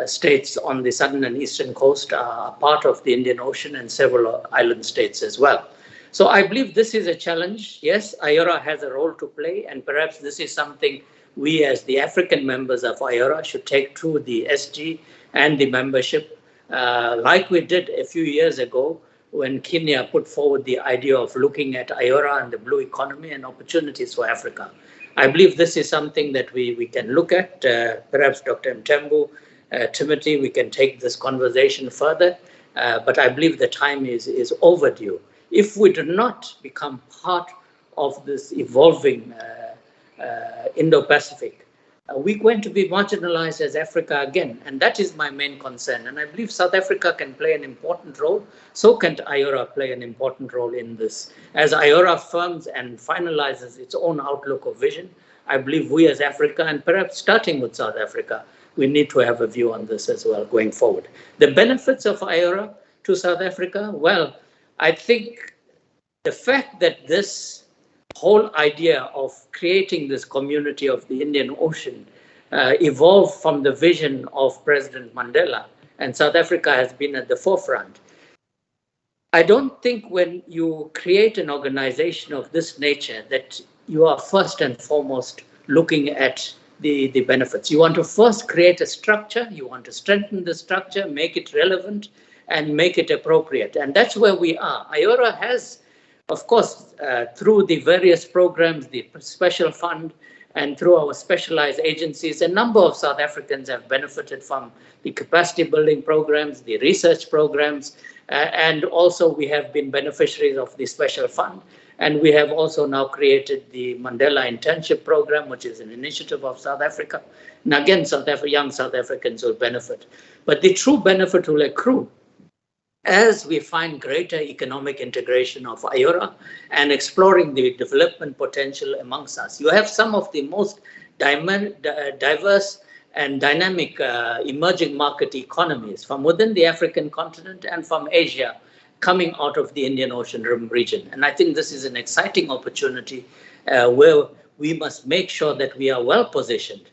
D: states on the southern and eastern coast are part of the Indian Ocean, and several island states as well. So I believe this is a challenge. Yes, Iora has a role to play, and perhaps this is something we as the African members of Iora should take to the SG and the membership, like we did a few years ago when Kenya put forward the idea of looking at Iora and the blue economy and opportunities for Africa. I believe this is something that we can look at. Perhaps Dr. Mthembu, Timothy, we can take this conversation further but I believe the time is overdue. If we do not become part of this evolving Indo-Pacific, we're going to be marginalized as Africa again, and that is my main concern. And I believe South Africa can play an important role. So can Iora play an important role in this. As Iora firms and finalizes its own outlook or vision, I believe we as Africa, and perhaps starting with South Africa, we need to have a view on this as well going forward. The benefits of Iora to South Africa, well, I think the fact that this whole idea of creating this community of the Indian Ocean evolved from the vision of President Mandela, and South Africa has been at the forefront. I don't think when you create an organization of this nature that you are first and foremost looking at the benefits. You want to first create a structure, you want to strengthen the structure, make it relevant, and make it appropriate. And that's where we are. Iora has, of course, through the various programs, the special fund, and through our specialized agencies, a number of South Africans have benefited from the capacity building programs, the research programs, and also we have been beneficiaries of the special fund. And we have also now created the Mandela Internship program, which is an initiative of South Africa. And again, young South Africans will benefit. But the true benefit will accrue as we find greater economic integration of Iora and exploring the development potential amongst us. You have some of the most diverse and dynamic emerging market economies from within the African continent and from Asia coming out of the Indian Ocean Rim region. And I think this is an exciting opportunity where we must make sure that we are well positioned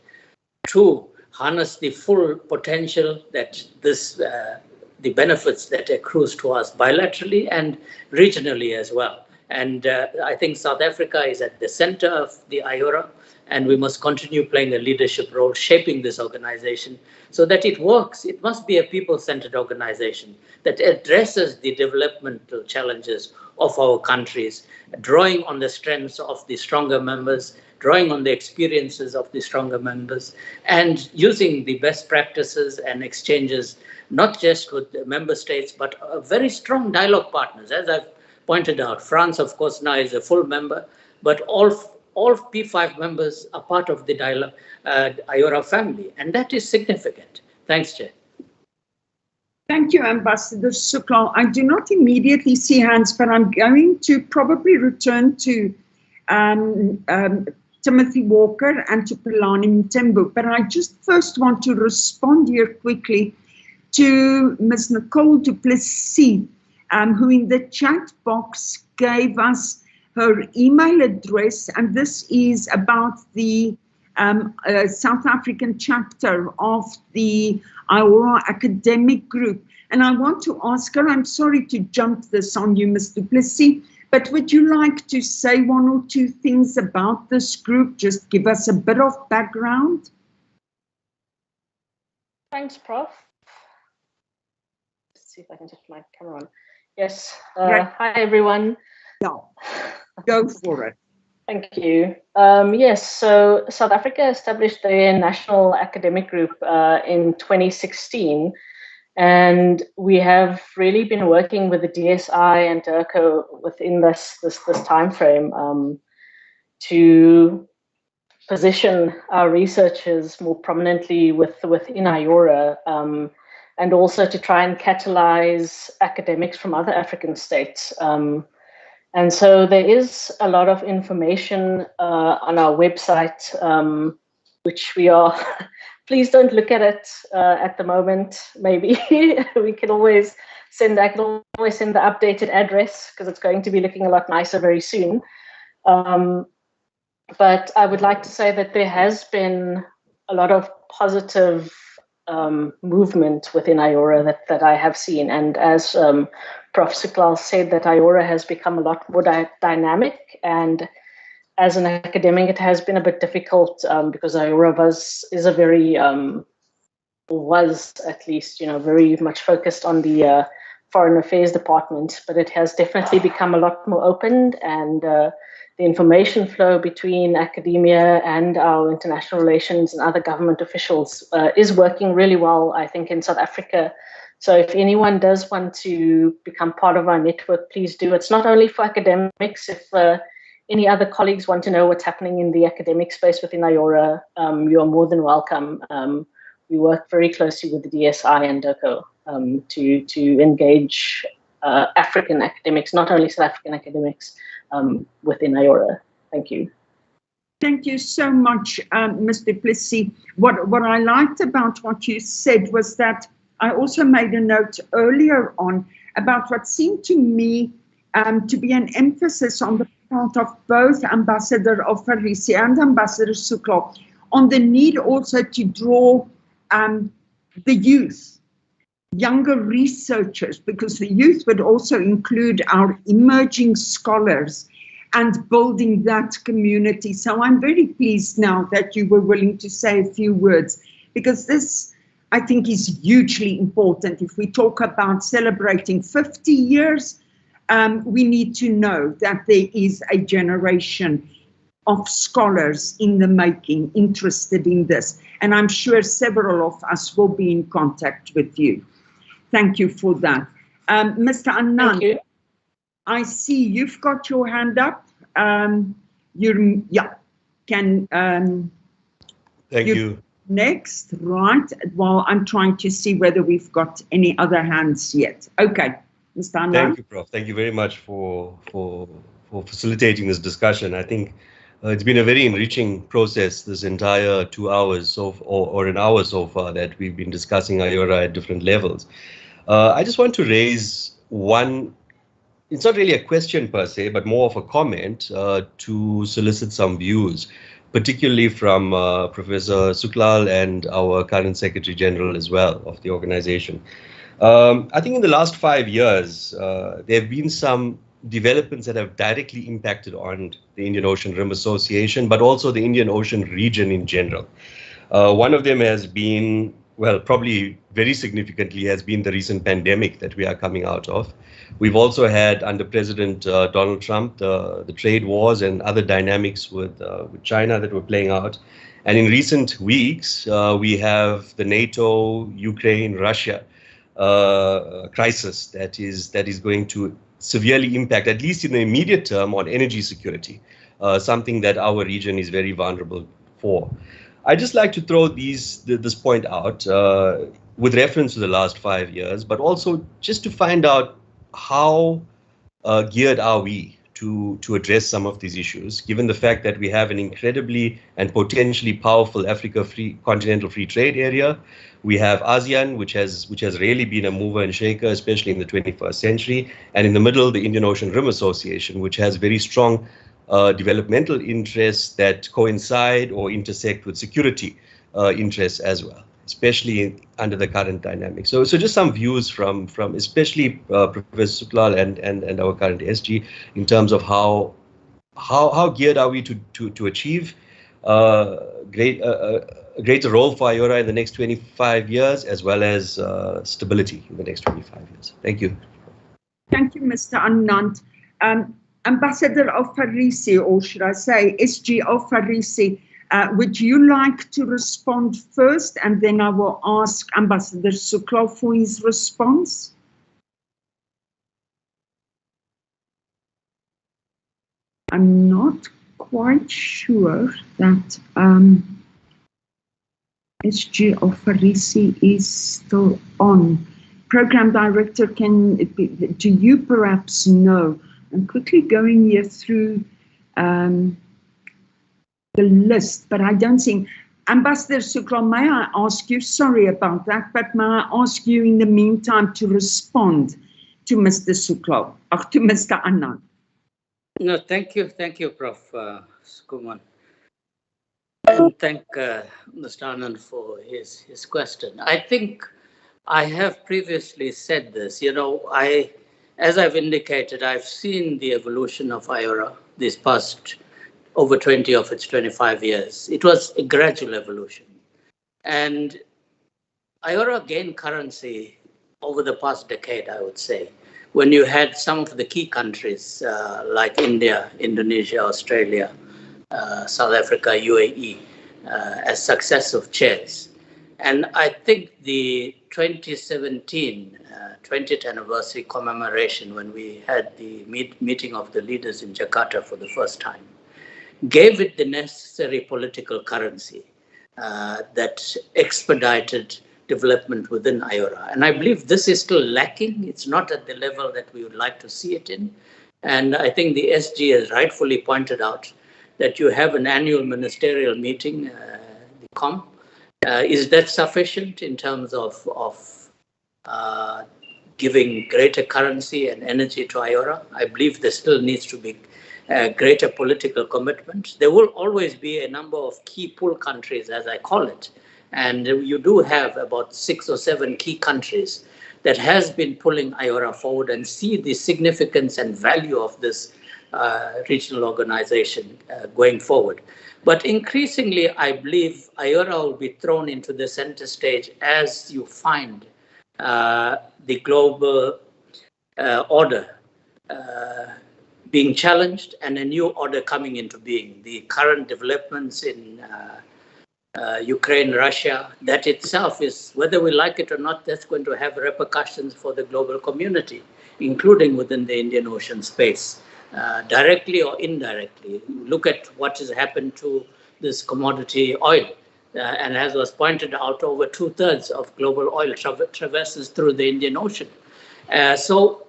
D: to harness the full potential that this the benefits that accrues to us bilaterally and regionally as well. And I think South Africa is at the center of the Iora, and we must continue playing a leadership role, shaping this organization so that it works. It must be a people-centered organization that addresses the developmental challenges of our countries, drawing on the strengths of the stronger members, drawing on the experiences of the stronger members, and using the best practices and exchanges, not just with the member states, but very strong dialogue partners. As I've pointed out, France, of course, now is a full member, but all P5 members are part of the Iora family, and that is significant. Thanks, Chair.
E: Thank you, Ambassador Suklal. I do not immediately see hands, but I'm going to probably return to Timothy Walker and to Pelani Mtembu. But I just first want to respond here quickly to Ms. Nicole du Plessis, who in the chat box gave us her email address, and this is about the South African chapter of the Iora academic group. And I want to ask her, I'm sorry to jump this on you, Ms. du Plessis, but would you like to say one or two things about this group? Just give us a bit of background.
I: Thanks, Prof. Let's see if I can just put my camera on. Yes. Hi, everyone.
E: No. Go for it.
I: Thank you. Yes, so South Africa established their national academic group in 2016, and we have really been working with the DSI and DIRCO within this time frame to position our researchers more prominently within Iora, and also to try and catalyze academics from other African states. And so there is a lot of information on our website, which we are, please don't look at it at the moment. Maybe we can always I can always send the updated address because it's going to be looking a lot nicer very soon. But I would like to say that there has been a lot of positive movement within Iora that I have seen. And as Prof. Suklal said, that Iora has become a lot more dynamic, and as an academic it has been a bit difficult because Iora is a very was at least very much focused on the foreign affairs department, but it has definitely become a lot more open, and the information flow between academia and our international relations and other government officials is working really well, I think, in South Africa. So if anyone does want to become part of our network, please do. It's not only for academics. If any other colleagues want to know what's happening in the academic space within Iora, you are more than welcome. We work very closely with the DSI and DOCO to engage African academics, not only South African academics, within Iora. Thank you.
E: Thank you so much, Mr. Plessis. What I liked about what you said was that I also made a note earlier on about what seemed to me to be an emphasis on the part of both Ambassador Ofarisi and Ambassador Suklo on the need also to draw the youth, younger researchers, because the youth would also include our emerging scholars and building that community. So I'm very pleased now that you were willing to say a few words, because this, I think, is hugely important. If we talk about celebrating 50 years, we need to know that there is a generation of scholars in the making interested in this. And I'm sure several of us will be in contact with you. Thank you for that. Mr. Anand, I see you've got your hand up. Thank you. Next, right, while I'm trying to see whether we've got any other hands yet. Okay, Mr. Anand.
J: Thank you, Prof. Thank you very much for facilitating this discussion. I think it's been a very enriching process this entire 2 hours or an hour so far that we've been discussing Iora at different levels. I just want to raise one. It's not really a question per se, but more of a comment to solicit some views, particularly from Professor Suklal and our current Secretary General as well of the organization. I think in the last 5 years, there have been some developments that have directly impacted on the Indian Ocean Rim Association, but also the Indian Ocean region in general. One of them has been, well, probably very significantly, has been the recent pandemic that we are coming out of. We've also had, under President Donald Trump, the trade wars and other dynamics with China that were playing out. And in recent weeks, we have the NATO, Ukraine, Russia crisis that is going to severely impact, at least in the immediate term, on energy security, something that our region is very vulnerable for. I'd just like to throw this point out with reference to the last 5 years, but also just to find out how geared are we to address some of these issues, given the fact that we have an incredibly and potentially powerful Africa continental free trade area. We have ASEAN, which has really been a mover and shaker, especially in the 21st century, and in the middle, the Indian Ocean Rim Association, which has very strong developmental interests that coincide or intersect with security interests as well, especially under the current dynamic. So just some views from especially Professor Suklal and our current SG in terms of how geared are we to achieve a greater role for Iora in the next 25 years, as well as stability in the next 25 years. Thank you.
E: Thank you, Mr. Anand. Ambassador Ofarisi, or should I say SG Ofarisi, would you like to respond first, and then I will ask Ambassador Suklo for his response? I'm not quite sure that SG Ofarisi is still on. Program Director, do you perhaps know? I'm quickly going here through the list, but I don't think. Ambassador Suklo, may I ask you, sorry about that, but may I ask you in the meantime to respond to Mr. Suklo, or to Mr. Anand?
D: No, thank you, Prof. Skuman. And thank Mr. Anand for his question. I think I have previously said this, as I've indicated, I've seen the evolution of Iora these past over 20 of its 25 years. It was a gradual evolution. And Iora gained currency over the past decade, I would say, when you had some of the key countries like India, Indonesia, Australia, South Africa, UAE, as successive chairs. And I think the 2017 20th anniversary commemoration, when we had the meeting of the leaders in Jakarta for the first time, gave it the necessary political currency that expedited development within Iora. And I believe this is still lacking. It's not at the level that we would like to see it in. And I think the SG has rightfully pointed out that you have an annual ministerial meeting, the COM. Is that sufficient in terms of giving greater currency and energy to Iora? I believe there still needs to be greater political commitment. There will always be a number of key pull countries, as I call it. And you do have about 6 or 7 key countries that has been pulling Iora forward and see the significance and value of this regional organization going forward. But increasingly, I believe Iora will be thrown into the center stage as you find the global order being challenged and a new order coming into being. The current developments in Ukraine, Russia, that itself is, whether we like it or not, that's going to have repercussions for the global community, including within the Indian Ocean space, directly or indirectly. Look at what has happened to this commodity oil. And as was pointed out, over 2/3 of global oil traverses through the Indian Ocean. So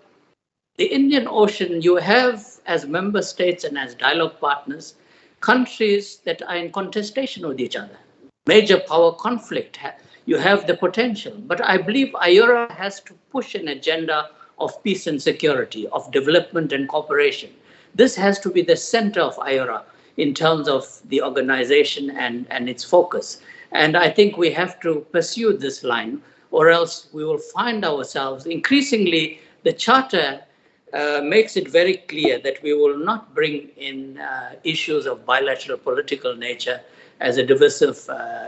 D: the Indian Ocean, you have as member states and as dialogue partners, countries that are in contestation with each other. Major power conflict, you have the potential. But I believe Iora has to push an agenda of peace and security, of development and cooperation. This has to be the center of Iora in terms of the organization and its focus. And I think we have to pursue this line, or else we will find ourselves increasingly, the charter makes it very clear that we will not bring in issues of bilateral political nature as a divisive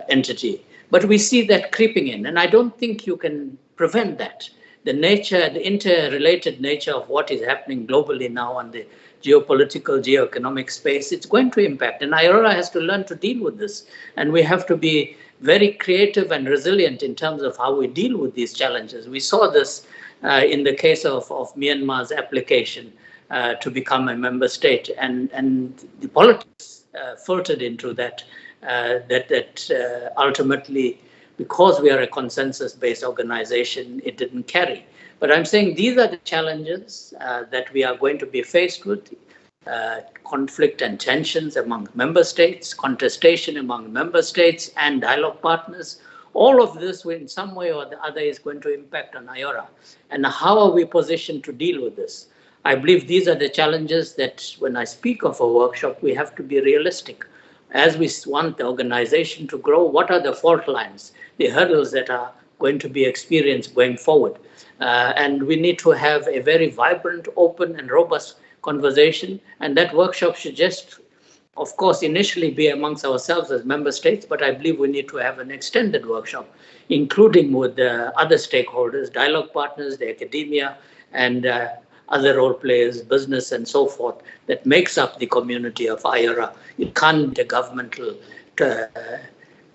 D: entity. But we see that creeping in, and I don't think you can prevent that. The nature, the interrelated nature of what is happening globally now on the geopolitical, geoeconomic space, it's going to impact. And Iora has to learn to deal with this. And we have to be very creative and resilient in terms of how we deal with these challenges. We saw this in the case of Myanmar's application to become a member state, and the politics filtered into that, ultimately, because we are a consensus-based organization, it didn't carry. But I'm saying these are the challenges that we are going to be faced with, conflict and tensions among member states, contestation among member states and dialogue partners. All of this, in some way or the other, is going to impact on Iora. And how are we positioned to deal with this? I believe these are the challenges that, when I speak of a workshop, we have to be realistic. As we want the organization to grow, what are the fault lines, the hurdles that are going to be experienced going forward? And we need to have a very vibrant, open, and robust conversation. And that workshop should just, of course, initially be amongst ourselves as member states, but I believe we need to have an extended workshop, including with other stakeholders, dialogue partners, the academia, and other role players, business, and so forth, that makes up the community of Iora. It can't be a governmental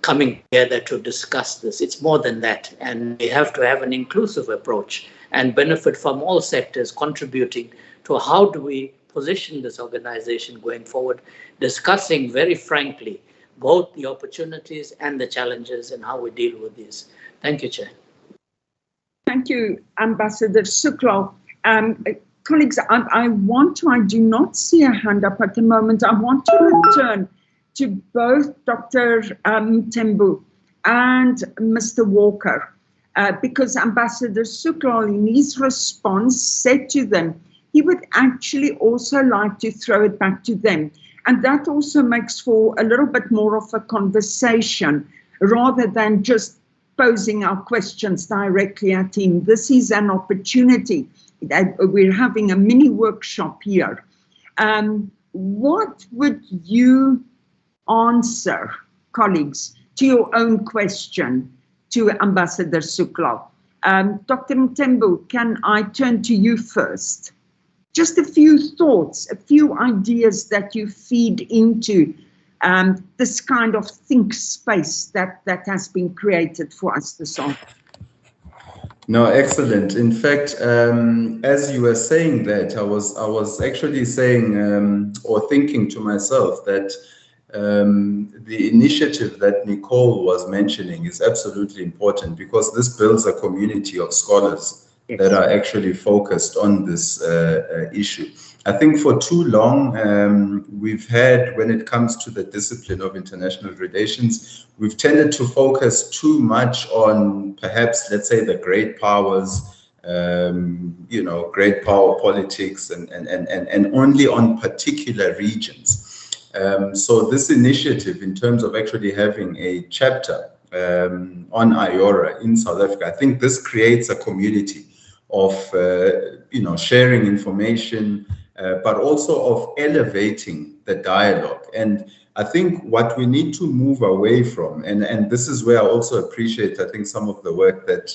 D: coming together to discuss this. It's more than that. And we have to have an inclusive approach and benefit from all sectors contributing to how do we position this organization going forward, discussing very frankly both the opportunities and the challenges and how we deal with these. Thank you, Chair.
E: Thank you, Ambassador Suklal. Colleagues, I do not see a hand up at the moment. I want to return to both Dr. Mthembu and Mr. Walker, because Ambassador Suklal, in his response, said to them he would actually also like to throw it back to them. And that also makes for a little bit more of a conversation rather than just posing our questions directly at him. This is an opportunity. We're having a mini workshop here. What would you answer, colleagues, to your own question to Ambassador Suklal? Dr. Mthembu, can I turn to you first? Just a few thoughts, a few ideas that you feed into this kind of think space that has been created for us this afternoon.
F: No, excellent. In fact, as you were saying that, I was actually saying or thinking to myself that the initiative that Nicole was mentioning is absolutely important, because this builds a community of scholars that are actually focused on this issue. I think for too long, we've had, when it comes to the discipline of international relations, we've tended to focus too much on perhaps, let's say, the great powers, great power politics, and only on particular regions. So this initiative, in terms of actually having a chapter on Iora in South Africa, I think this creates a community of sharing information, but also of elevating the dialogue. And I think what we need to move away from, and this is where I also appreciate, I think, some of the work that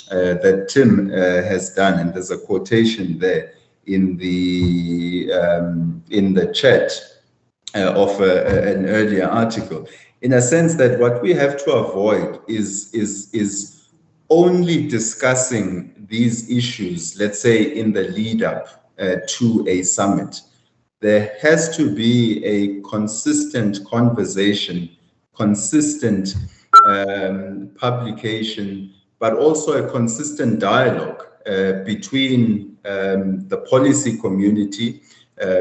F: that Tim has done, and there's a quotation there in the chat of an earlier article, in a sense that what we have to avoid is only discussing these issues, let's say, in the lead up to a summit. There has to be a consistent conversation, consistent publication, but also a consistent dialogue between the policy community,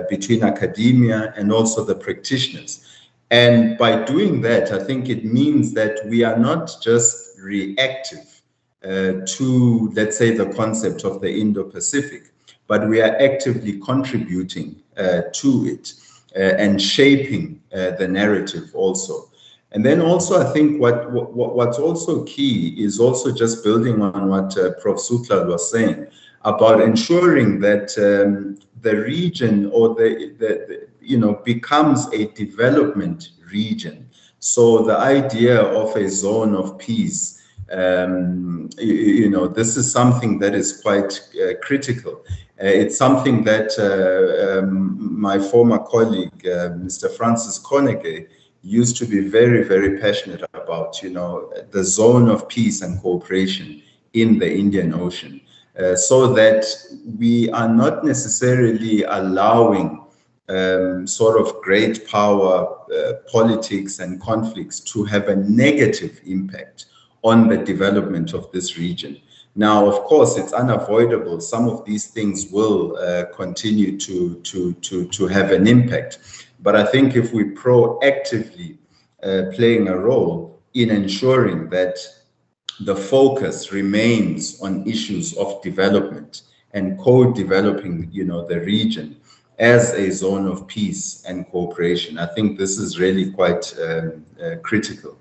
F: between academia, and also the practitioners. And by doing that, I think it means that we are not just reactive to, let's say, the concept of the Indo-Pacific, but we are actively contributing to it and shaping the narrative also. And then also, I think what's also key is also just building on what Prof. Suklal was saying about ensuring that the region, or the becomes a development region. So the idea of a zone of peace, this is something that is quite critical. It's something that my former colleague, Mr. Francis Koneke, used to be very, very passionate about, the zone of peace and cooperation in the Indian Ocean, so that we are not necessarily allowing sort of great power politics and conflicts to have a negative impact on the development of this region. Now, of course, it's unavoidable. Some of these things will continue to have an impact. But I think if we proactively playing a role in ensuring that the focus remains on issues of development and co-developing, the region as a zone of peace and cooperation, I think this is really quite critical.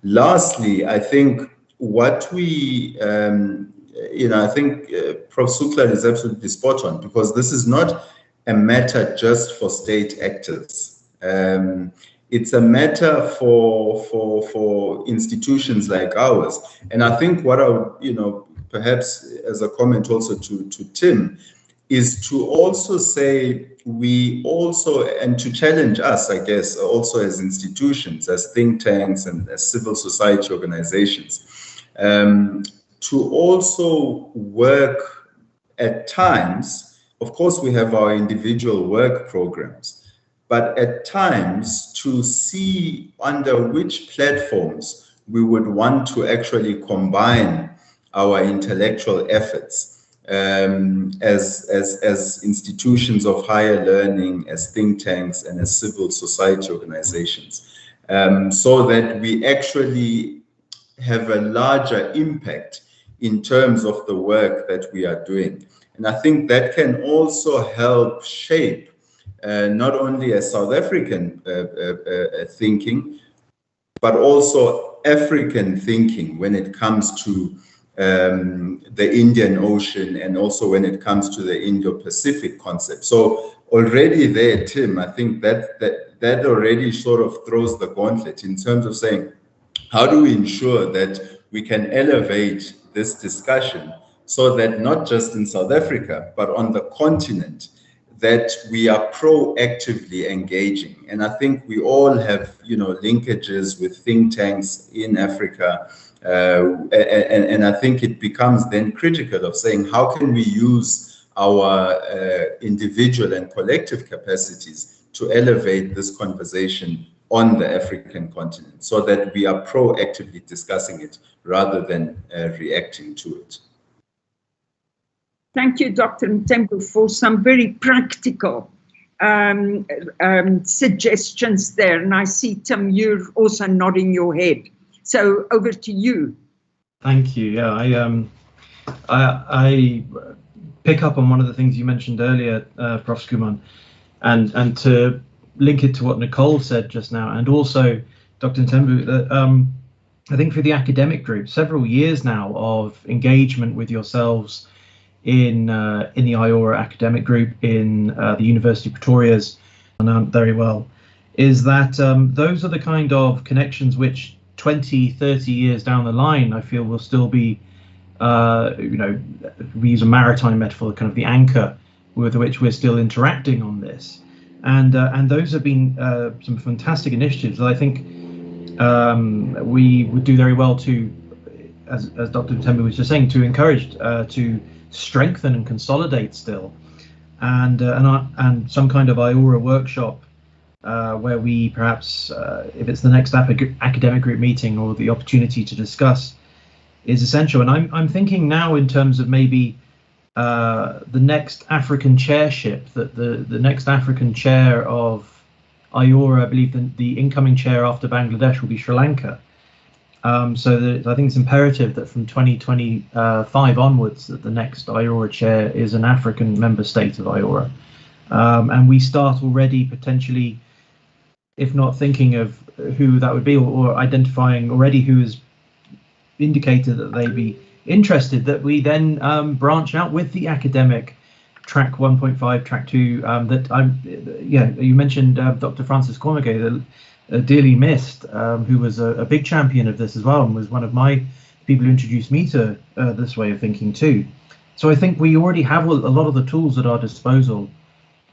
F: Lastly, I think what we, I think Prof. Suklal is absolutely spot on, because this is not a matter just for state actors. It's a matter for institutions like ours. And I think what I would, perhaps as a comment also to Tim, is to also say we also, and to challenge us, I guess, also as institutions, as think tanks and as civil society organizations, to also work at times. Of course, we have our individual work programs, but at times to see under which platforms we would want to actually combine our intellectual efforts as institutions of higher learning, as think tanks, and as civil society organizations, so that we actually have a larger impact in terms of the work that we are doing. And I think that can also help shape not only a South African thinking, but also African thinking when it comes to the Indian Ocean, and also when it comes to the Indo-Pacific concept. So already there, Tim, I think that already sort of throws the gauntlet in terms of saying, how do we ensure that we can elevate this discussion so that not just in South Africa, but on the continent, that we are proactively engaging. And I think we all have, linkages with think tanks in Africa, And I think it becomes then critical of saying, how can we use our individual and collective capacities to elevate this conversation on the African continent so that we are proactively discussing it rather than reacting to it.
E: Thank you, Dr. Mthembu, for some very practical suggestions there. And I see, Tim, you're also nodding your head. So over to you.
G: Thank you. Yeah, I pick up on one of the things you mentioned earlier, Prof. Skuman, and to link it to what Nicole said just now, and also Dr. Mthembu, that I think for the academic group, several years now of engagement with yourselves in the Iora academic group, in the University of Pretoria's, very well, is that those are the kind of connections which 20, 30 years down the line, I feel will still be, we use a maritime metaphor, kind of the anchor with which we're still interacting on this. And those have been some fantastic initiatives that I think we would do very well to, as Dr. Mthembu was just saying, to encourage, to strengthen and consolidate still. And some kind of Iora workshop where we perhaps, if it's the next academic group meeting or the opportunity to discuss, is essential. And I'm thinking now in terms of maybe the next African chairship, that the next African chair of Iora, I believe the incoming chair after Bangladesh will be Sri Lanka. So I think it's imperative that from 2025 onwards that the next Iora chair is an African member state of Iora. And we start already potentially, if not thinking of who that would be, or identifying already who has indicated that they'd be interested, that we then branch out with the academic track 1.5, track 2. You mentioned Dr. Francis Cormigay, dearly missed, who was a big champion of this as well, and was one of my people who introduced me to this way of thinking too. So I think we already have a lot of the tools at our disposal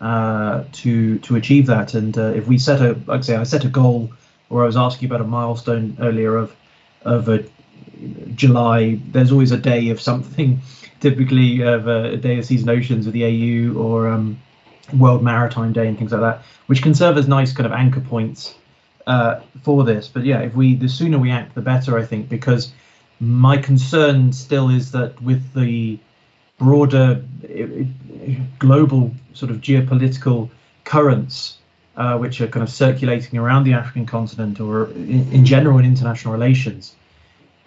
G: to achieve that. And if we set I set a goal, or I was asking about a milestone earlier of a July. There's always a day of something, typically of a day of season oceans with the AU, or World Maritime Day and things like that, which can serve as nice kind of anchor points for this. But yeah, the sooner we act, the better, I think, because my concern still is that with the broader global sort of geopolitical currents which are kind of circulating around the African continent, or in general in international relations,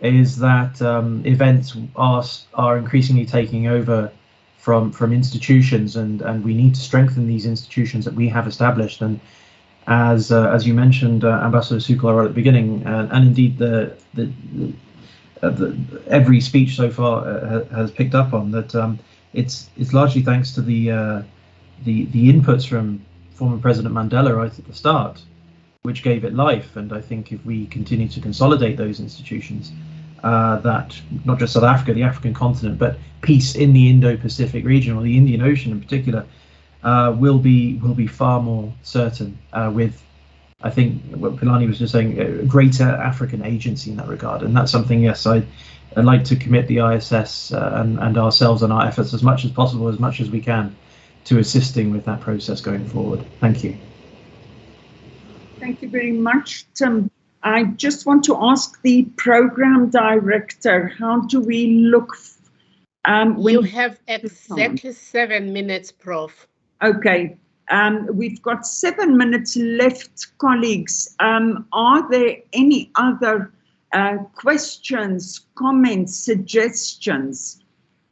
G: is that events are increasingly taking over from institutions, and we need to strengthen these institutions that we have established. And as you mentioned, Ambassador Sukla, right at the beginning, and indeed every speech so far has picked up on that, it's largely thanks to the inputs from former President Mandela right at the start, which gave it life. And I think if we continue to consolidate those institutions, that not just South Africa, the African continent, but peace in the Indo-Pacific region, or the Indian Ocean in particular, will be far more certain, with, I think, what Pilani was just saying, a greater African agency in that regard. And that's something, yes, I'd like to commit the ISS and ourselves and our efforts as much as possible, as much as we can, to assisting with that process going forward. Thank you.
E: Thank you very much, Tim. I just want to ask the program director, how do we look?
A: You have exactly 7 minutes, Prof.
E: Okay, we've got 7 minutes left, colleagues. Are there any other questions, comments, suggestions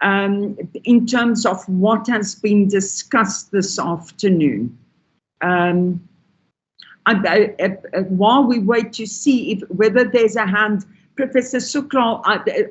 E: in terms of what has been discussed this afternoon? While we wait to see whether there's a hand, Professor Sukla,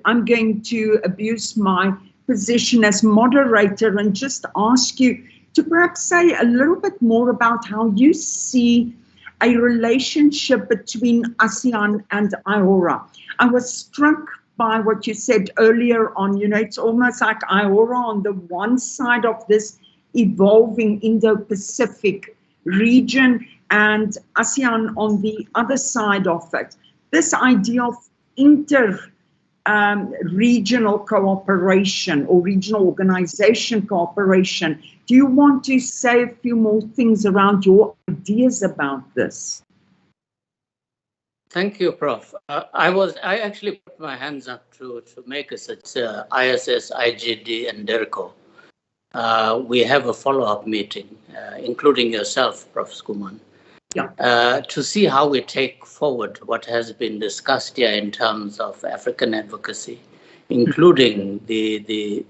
E: I'm going to abuse my position as moderator and just ask you to perhaps say a little bit more about how you see a relationship between ASEAN and Iora. I was struck by what you said earlier on, it's almost like Iora on the one side of this evolving Indo-Pacific region and ASEAN on the other side of it. This idea of regional cooperation or regional organization cooperation. Do you want to say a few more things around your ideas about this?
D: Thank you, Prof. I actually put my hands up to make us at ISS, IGD, and DERCO. We have a follow-up meeting, including yourself, Prof. Skuman, to see how we take forward what has been discussed here in terms of African advocacy, including the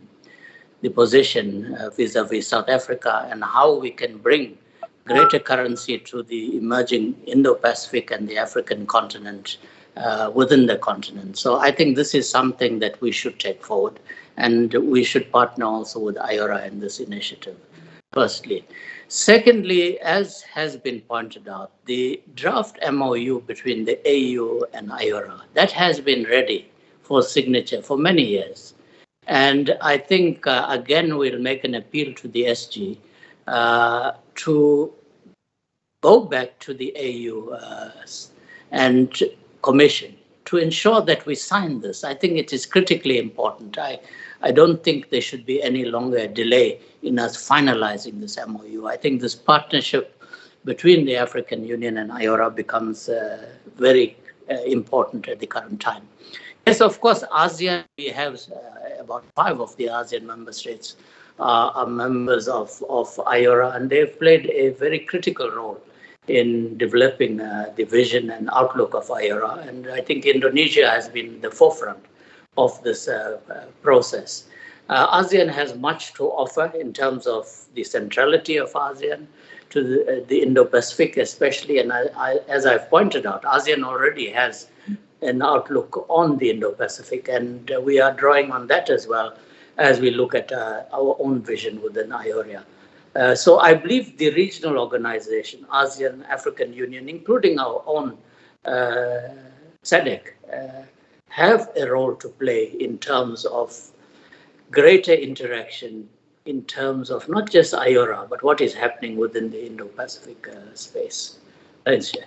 D: position vis-a-vis South Africa, and how we can bring greater currency to the emerging Indo-Pacific and the African continent within the continent. So I think this is something that we should take forward, and we should partner also with Iora in this initiative, firstly. Secondly, as has been pointed out, the draft MOU between the AU and Iora, that has been ready for signature for many years. And I think, again, we'll make an appeal to the SG to go back to the AU and Commission to ensure that we sign this. I think it is critically important. I don't think there should be any longer delay in us finalizing this MOU. I think this partnership between the African Union and Iora becomes very important at the current time. Yes, of course, ASEAN, we have about 5 of the ASEAN member states are members of Iora, and they've played a very critical role in developing the vision and outlook of Iora. And I think Indonesia has been the forefront of this process. ASEAN has much to offer in terms of the centrality of ASEAN to the Indo-Pacific especially. And as I've pointed out, ASEAN already has an outlook on the Indo-Pacific, and we are drawing on that as well as we look at our own vision within Iora. So I believe the regional organization, ASEAN, African Union, including our own SADC, have a role to play in terms of greater interaction in terms of not just Iora, but what is happening within the Indo-Pacific space. Thanks, Chair.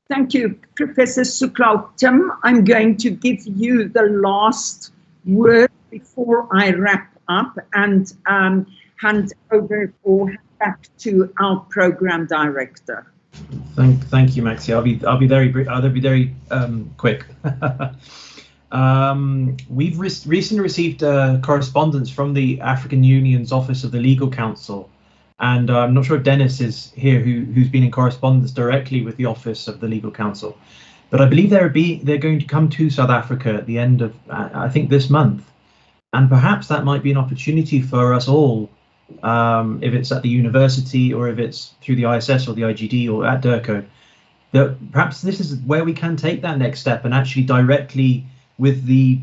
E: Thank you, Professor Suklal. Tim, I'm going to give you the last word before I wrap up and hand over or back to our program director.
G: Thank you, Maxi. I'll be very quick. We've recently received correspondence from the African Union's Office of the Legal Counsel, and I'm not sure if Dennis is here, who's been in correspondence directly with the Office of the Legal Counsel, but I believe they're going to come to South Africa at the end of I think this month, and perhaps that might be an opportunity for us all, if it's at the university or if it's through the ISS or the IGD or at DERCO, that perhaps this is where we can take that next step and actually directly with the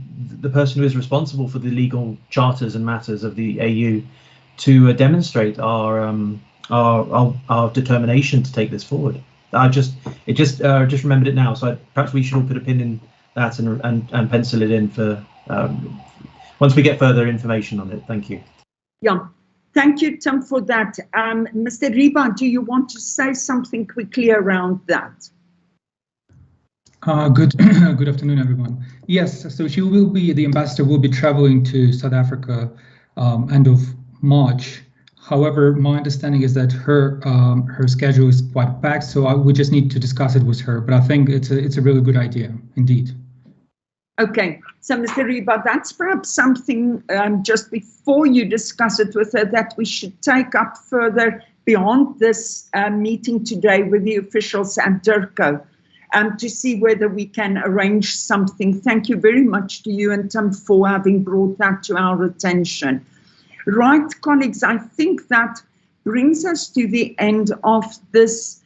G: person who is responsible for the legal charters and matters of the AU to demonstrate our determination to take this forward. I just remembered it now, so perhaps we should all put a pin in that and pencil it in for once we get further information on it. Thank you.
E: Yeah, thank you, Tim, for that. Mr. Riba, do you want to say something quickly around that?
K: Good afternoon, everyone. Yes, so the ambassador will be traveling to South Africa end of March. However, my understanding is that her schedule is quite packed, so we just need to discuss it with her. But I think it's a really good idea, indeed.
E: Okay, so Mr. Riba, that's perhaps something just before you discuss it with her that we should take up further beyond this meeting today with the officials at DERCO. To see whether we can arrange something. Thank you very much to you and Tim for having brought that to our attention. Right, colleagues, I think that brings us to the end of this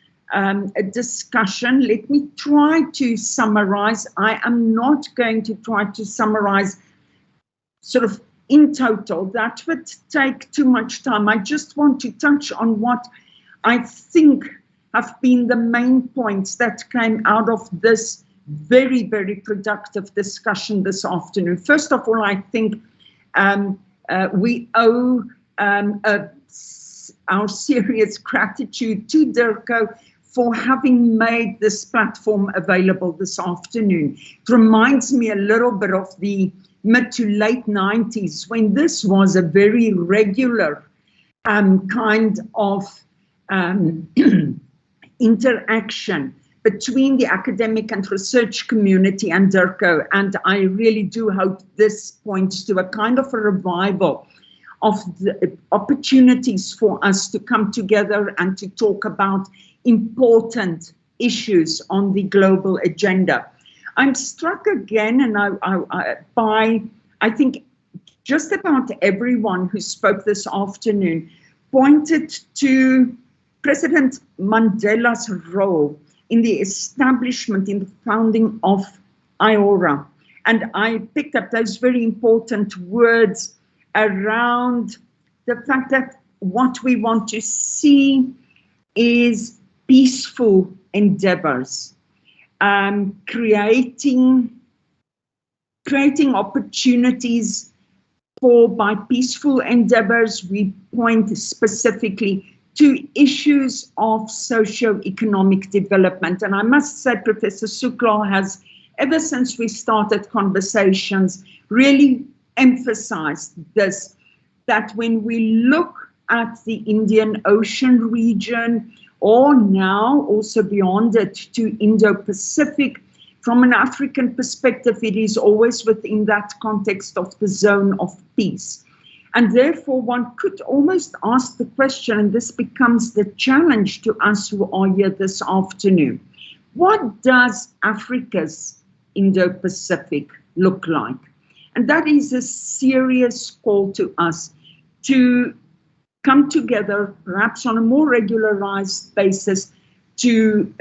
E: discussion. Let me try to summarize. I am not going to try to summarize sort of in total. That would take too much time. I just want to touch on what I think have been the main points that came out of this very, very productive discussion this afternoon. First of all, I think we owe our serious gratitude to DERCO for having made this platform available this afternoon. It reminds me a little bit of the mid to late 90s when this was a very regular kind of interaction between the academic and research community and DIRCO, and I really do hope this points to a kind of a revival of the opportunities for us to come together and to talk about important issues on the global agenda. I'm struck again, and I think just about everyone who spoke this afternoon pointed to President Mandela's role in the establishment, in the founding of Iora. And I picked up those very important words around the fact that what we want to see is peaceful endeavors, creating opportunities by peaceful endeavors. We point specifically to issues of socio-economic development. And I must say, Professor Suklal has, ever since we started conversations, really emphasized this, that when we look at the Indian Ocean region, or now also beyond it to Indo-Pacific, from an African perspective, it is always within that context of the zone of peace. And therefore, one could almost ask the question, and this becomes the challenge to us who are here this afternoon. What does Africa's Indo-Pacific look like? And that is a serious call to us to come together, perhaps on a more regularized basis, to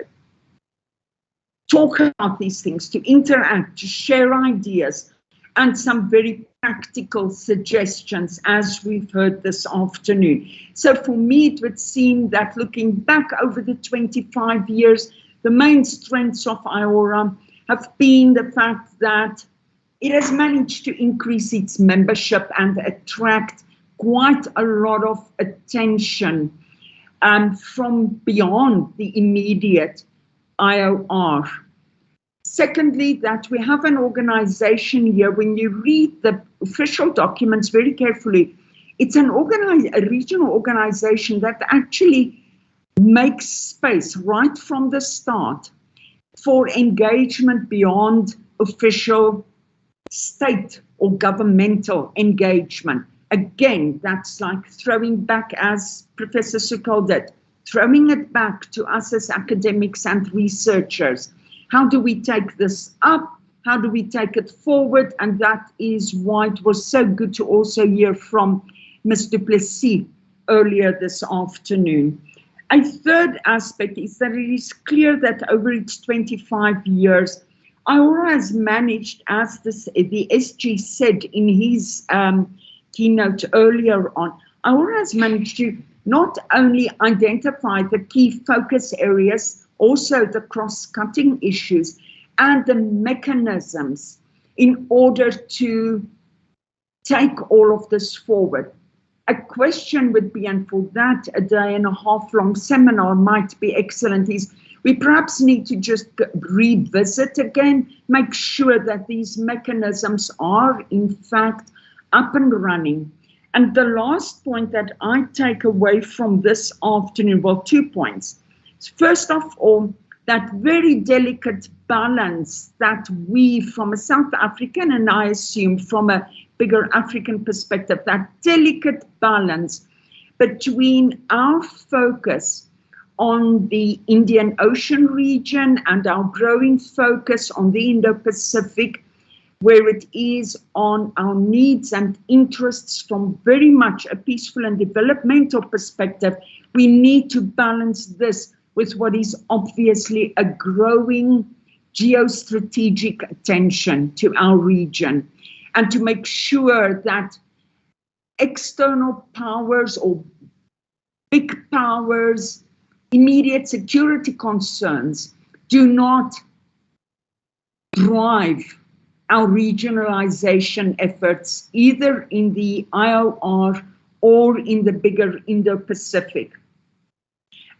E: talk about these things, to interact, to share ideas, and some very practical suggestions, as we've heard this afternoon. So for me, it would seem that looking back over the 25 years, the main strengths of Iora have been the fact that it has managed to increase its membership and attract quite a lot of attention from beyond the immediate IOR. Secondly, that we have an organization here, when you read the official documents very carefully, it's a regional organization that actually makes space right from the start for engagement beyond official state or governmental engagement. Again, that's like throwing back, as Professor Suklal did, throwing it back to us as academics and researchers. How do we take this up? How do we take it forward? And that is why it was so good to also hear from Ms. du Plessis earlier this afternoon. A third aspect is that it is clear that over its 25 years, Iora has managed, as the SG said in his keynote earlier on, Iora has managed to not only identify the key focus areas, also the cross-cutting issues and the mechanisms in order to take all of this forward. A question would be, and for that a day and a half long seminar might be excellent, is we perhaps need to just revisit again, make sure that these mechanisms are in fact up and running. And the last point that I take away from this afternoon, well, 2 points. First of all, that very delicate balance that we, from a South African, and I assume from a bigger African perspective, that delicate balance between our focus on the Indian Ocean region and our growing focus on the Indo-Pacific, where it is on our needs and interests from very much a peaceful and developmental perspective. We need to balance this with what is obviously a growing geostrategic attention to our region, and to make sure that external powers or big powers, immediate security concerns do not drive our regionalization efforts, either in the IOR or in the bigger Indo-Pacific.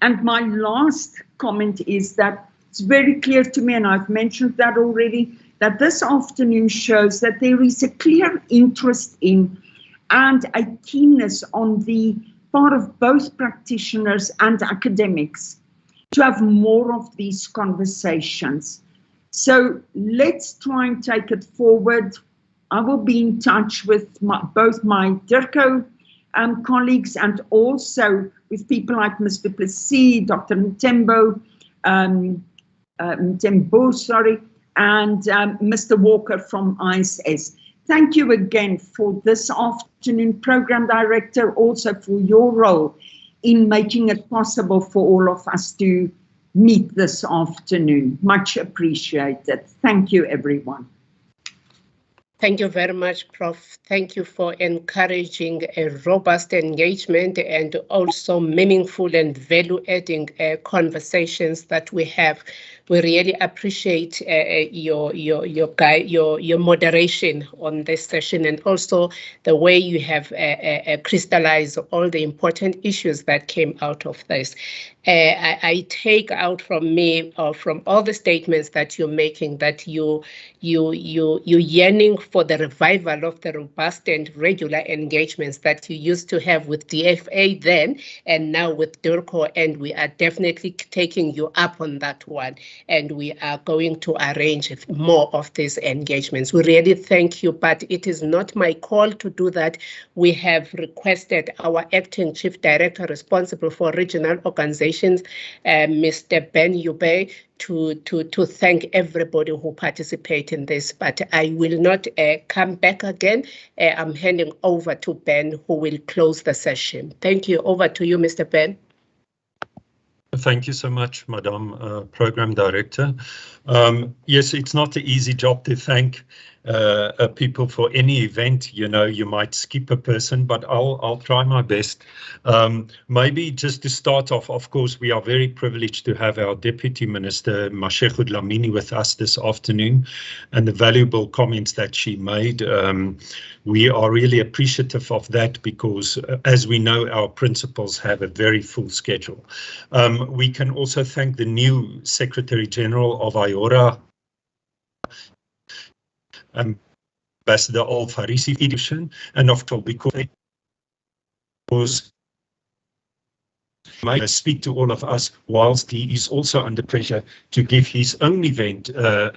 E: And my last comment is that it's very clear to me, and I've mentioned that already, that this afternoon shows that there is a clear interest in and a keenness on the part of both practitioners and academics to have more of these conversations. So let's try and take it forward. I will be in touch with both my DIRCO colleagues and also with people like Mr. Plessis, Dr. Mtembo, and Mr. Walker from ISS. Thank you again for this afternoon, Program Director, also for your role in making it possible for all of us to meet this afternoon. Much appreciated. Thank you, everyone.
A: Thank you very much, Prof. Thank you for encouraging a robust engagement and also meaningful and value-adding conversations that we have. We really appreciate your moderation on this session, and also the way you have crystallized all the important issues that came out of this. I take out from me, or from all the statements that you're making, that you're yearning for the revival of the robust and regular engagements that you used to have with DFA then and now with DIRCO, and we are definitely taking you up on that one. And we are going to arrange more of these engagements. We really thank you, but it is not my call to do that. We have requested our acting chief director responsible for regional organizations, Mr. Ben Ube, to thank everybody who participate in this, but I will not come back again. I'm handing over to Ben, who will close the session. Thank you. Over to you, Mr. Ben.
L: Thank you so much, Madam Program Director. Yes, it's not an easy job to thank people for any event. You know, you might skip a person, but I'll try my best. Maybe just to start off, of course, we are very privileged to have our Deputy Minister Mashego-Dlamini with us this afternoon, and the valuable comments that she made. We are really appreciative of that because, as we know, our principals have a very full schedule. We can also thank the new Secretary General of Iora, Ambassador Al-Farisi Edition, and of course, because may speak to all of us whilst he is also under pressure to give his own event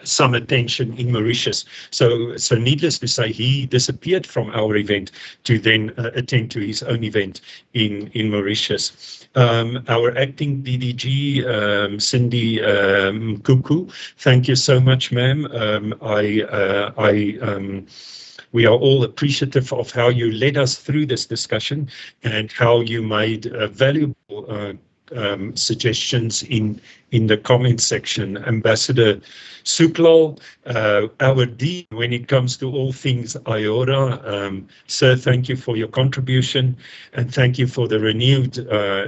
L: some attention in Mauritius. So needless to say, he disappeared from our event to then attend to his own event in Mauritius. Our acting DDG, Cindy Kuku, thank you so much, ma'am. We are all appreciative of how you led us through this discussion and how you made valuable suggestions in the comment section. Ambassador Suklal, our dean when it comes to all things Iora. Sir, thank you for your contribution, and thank you for the renewed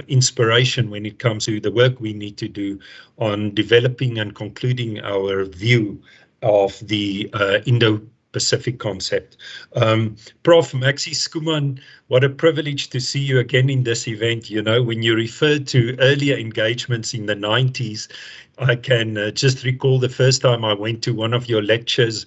L: inspiration when it comes to the work we need to do on developing and concluding our view of the Indo-Pacific concept. Prof. Maxi Skuman, what a privilege to see you again in this event. You know, when you referred to earlier engagements in the 90s, I can just recall the first time I went to one of your lectures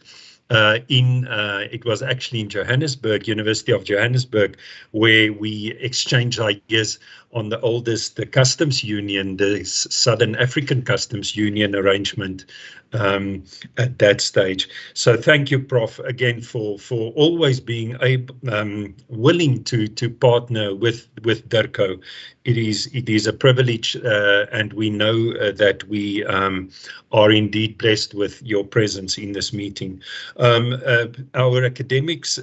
L: it was actually in Johannesburg, University of Johannesburg, where we exchanged ideas on the customs union, the Southern African Customs Union arrangement at that stage. So thank you, Prof, again for always being willing to partner with DIRCO. It is a privilege, and we know that we are indeed blessed with your presence in this meeting. Our academics,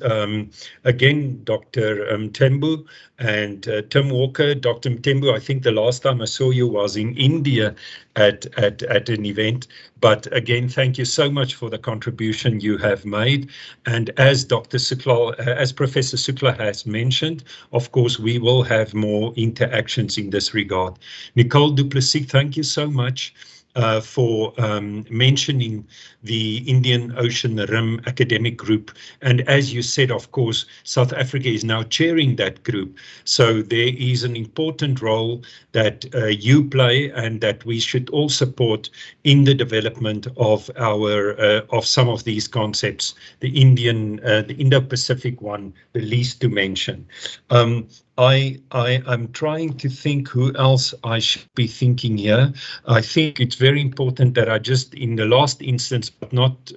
L: again, Dr. Mtembu and Tim Walker. Dr. Mtembu, I think the last time I saw you was in India at an event. But again, thank you so much for the contribution you have made. And as Dr. Suklal, as Professor Sukla has mentioned, of course, we will have more interactions in this regard. Nicole du Plessis, thank you so much. for mentioning the Indian Ocean Rim Academic Group. And as you said, of course, South Africa is now chairing that group. So there is an important role that you play and that we should all support in the development of of some of these concepts. The Indo-Pacific one, the least to mention. I'm trying to think who else I should be thinking here. I think it's very important that I just, in the last instance, but not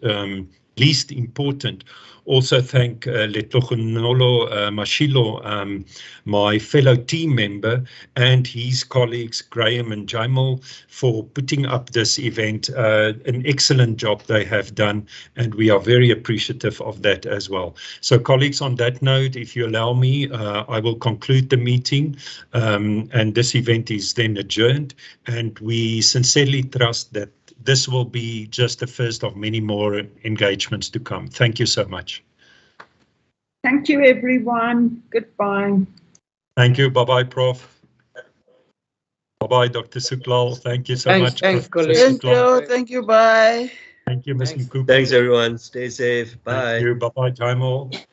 L: least important, also thank Letlogonolo Mashilo, my fellow team member, and his colleagues Graham and Jamal for putting up this event. An excellent job they have done, and we are very appreciative of that as well. So colleagues, on that note, if you allow me, I will conclude the meeting, and this event is then adjourned, and we sincerely trust that this will be just the first of many more engagements to come. Thank you so much.
E: Thank you, everyone. Goodbye.
L: Thank you. Bye-bye, Prof. Bye-bye, Dr. Suklal. Thank you so much.
B: Thank
L: Professor Suklal.
B: you. Thank you. Bye.
L: Thank you, Ms. Nkuku.
J: Thanks, everyone. Stay safe. Bye.
L: Thank you. Bye-bye, Jamal.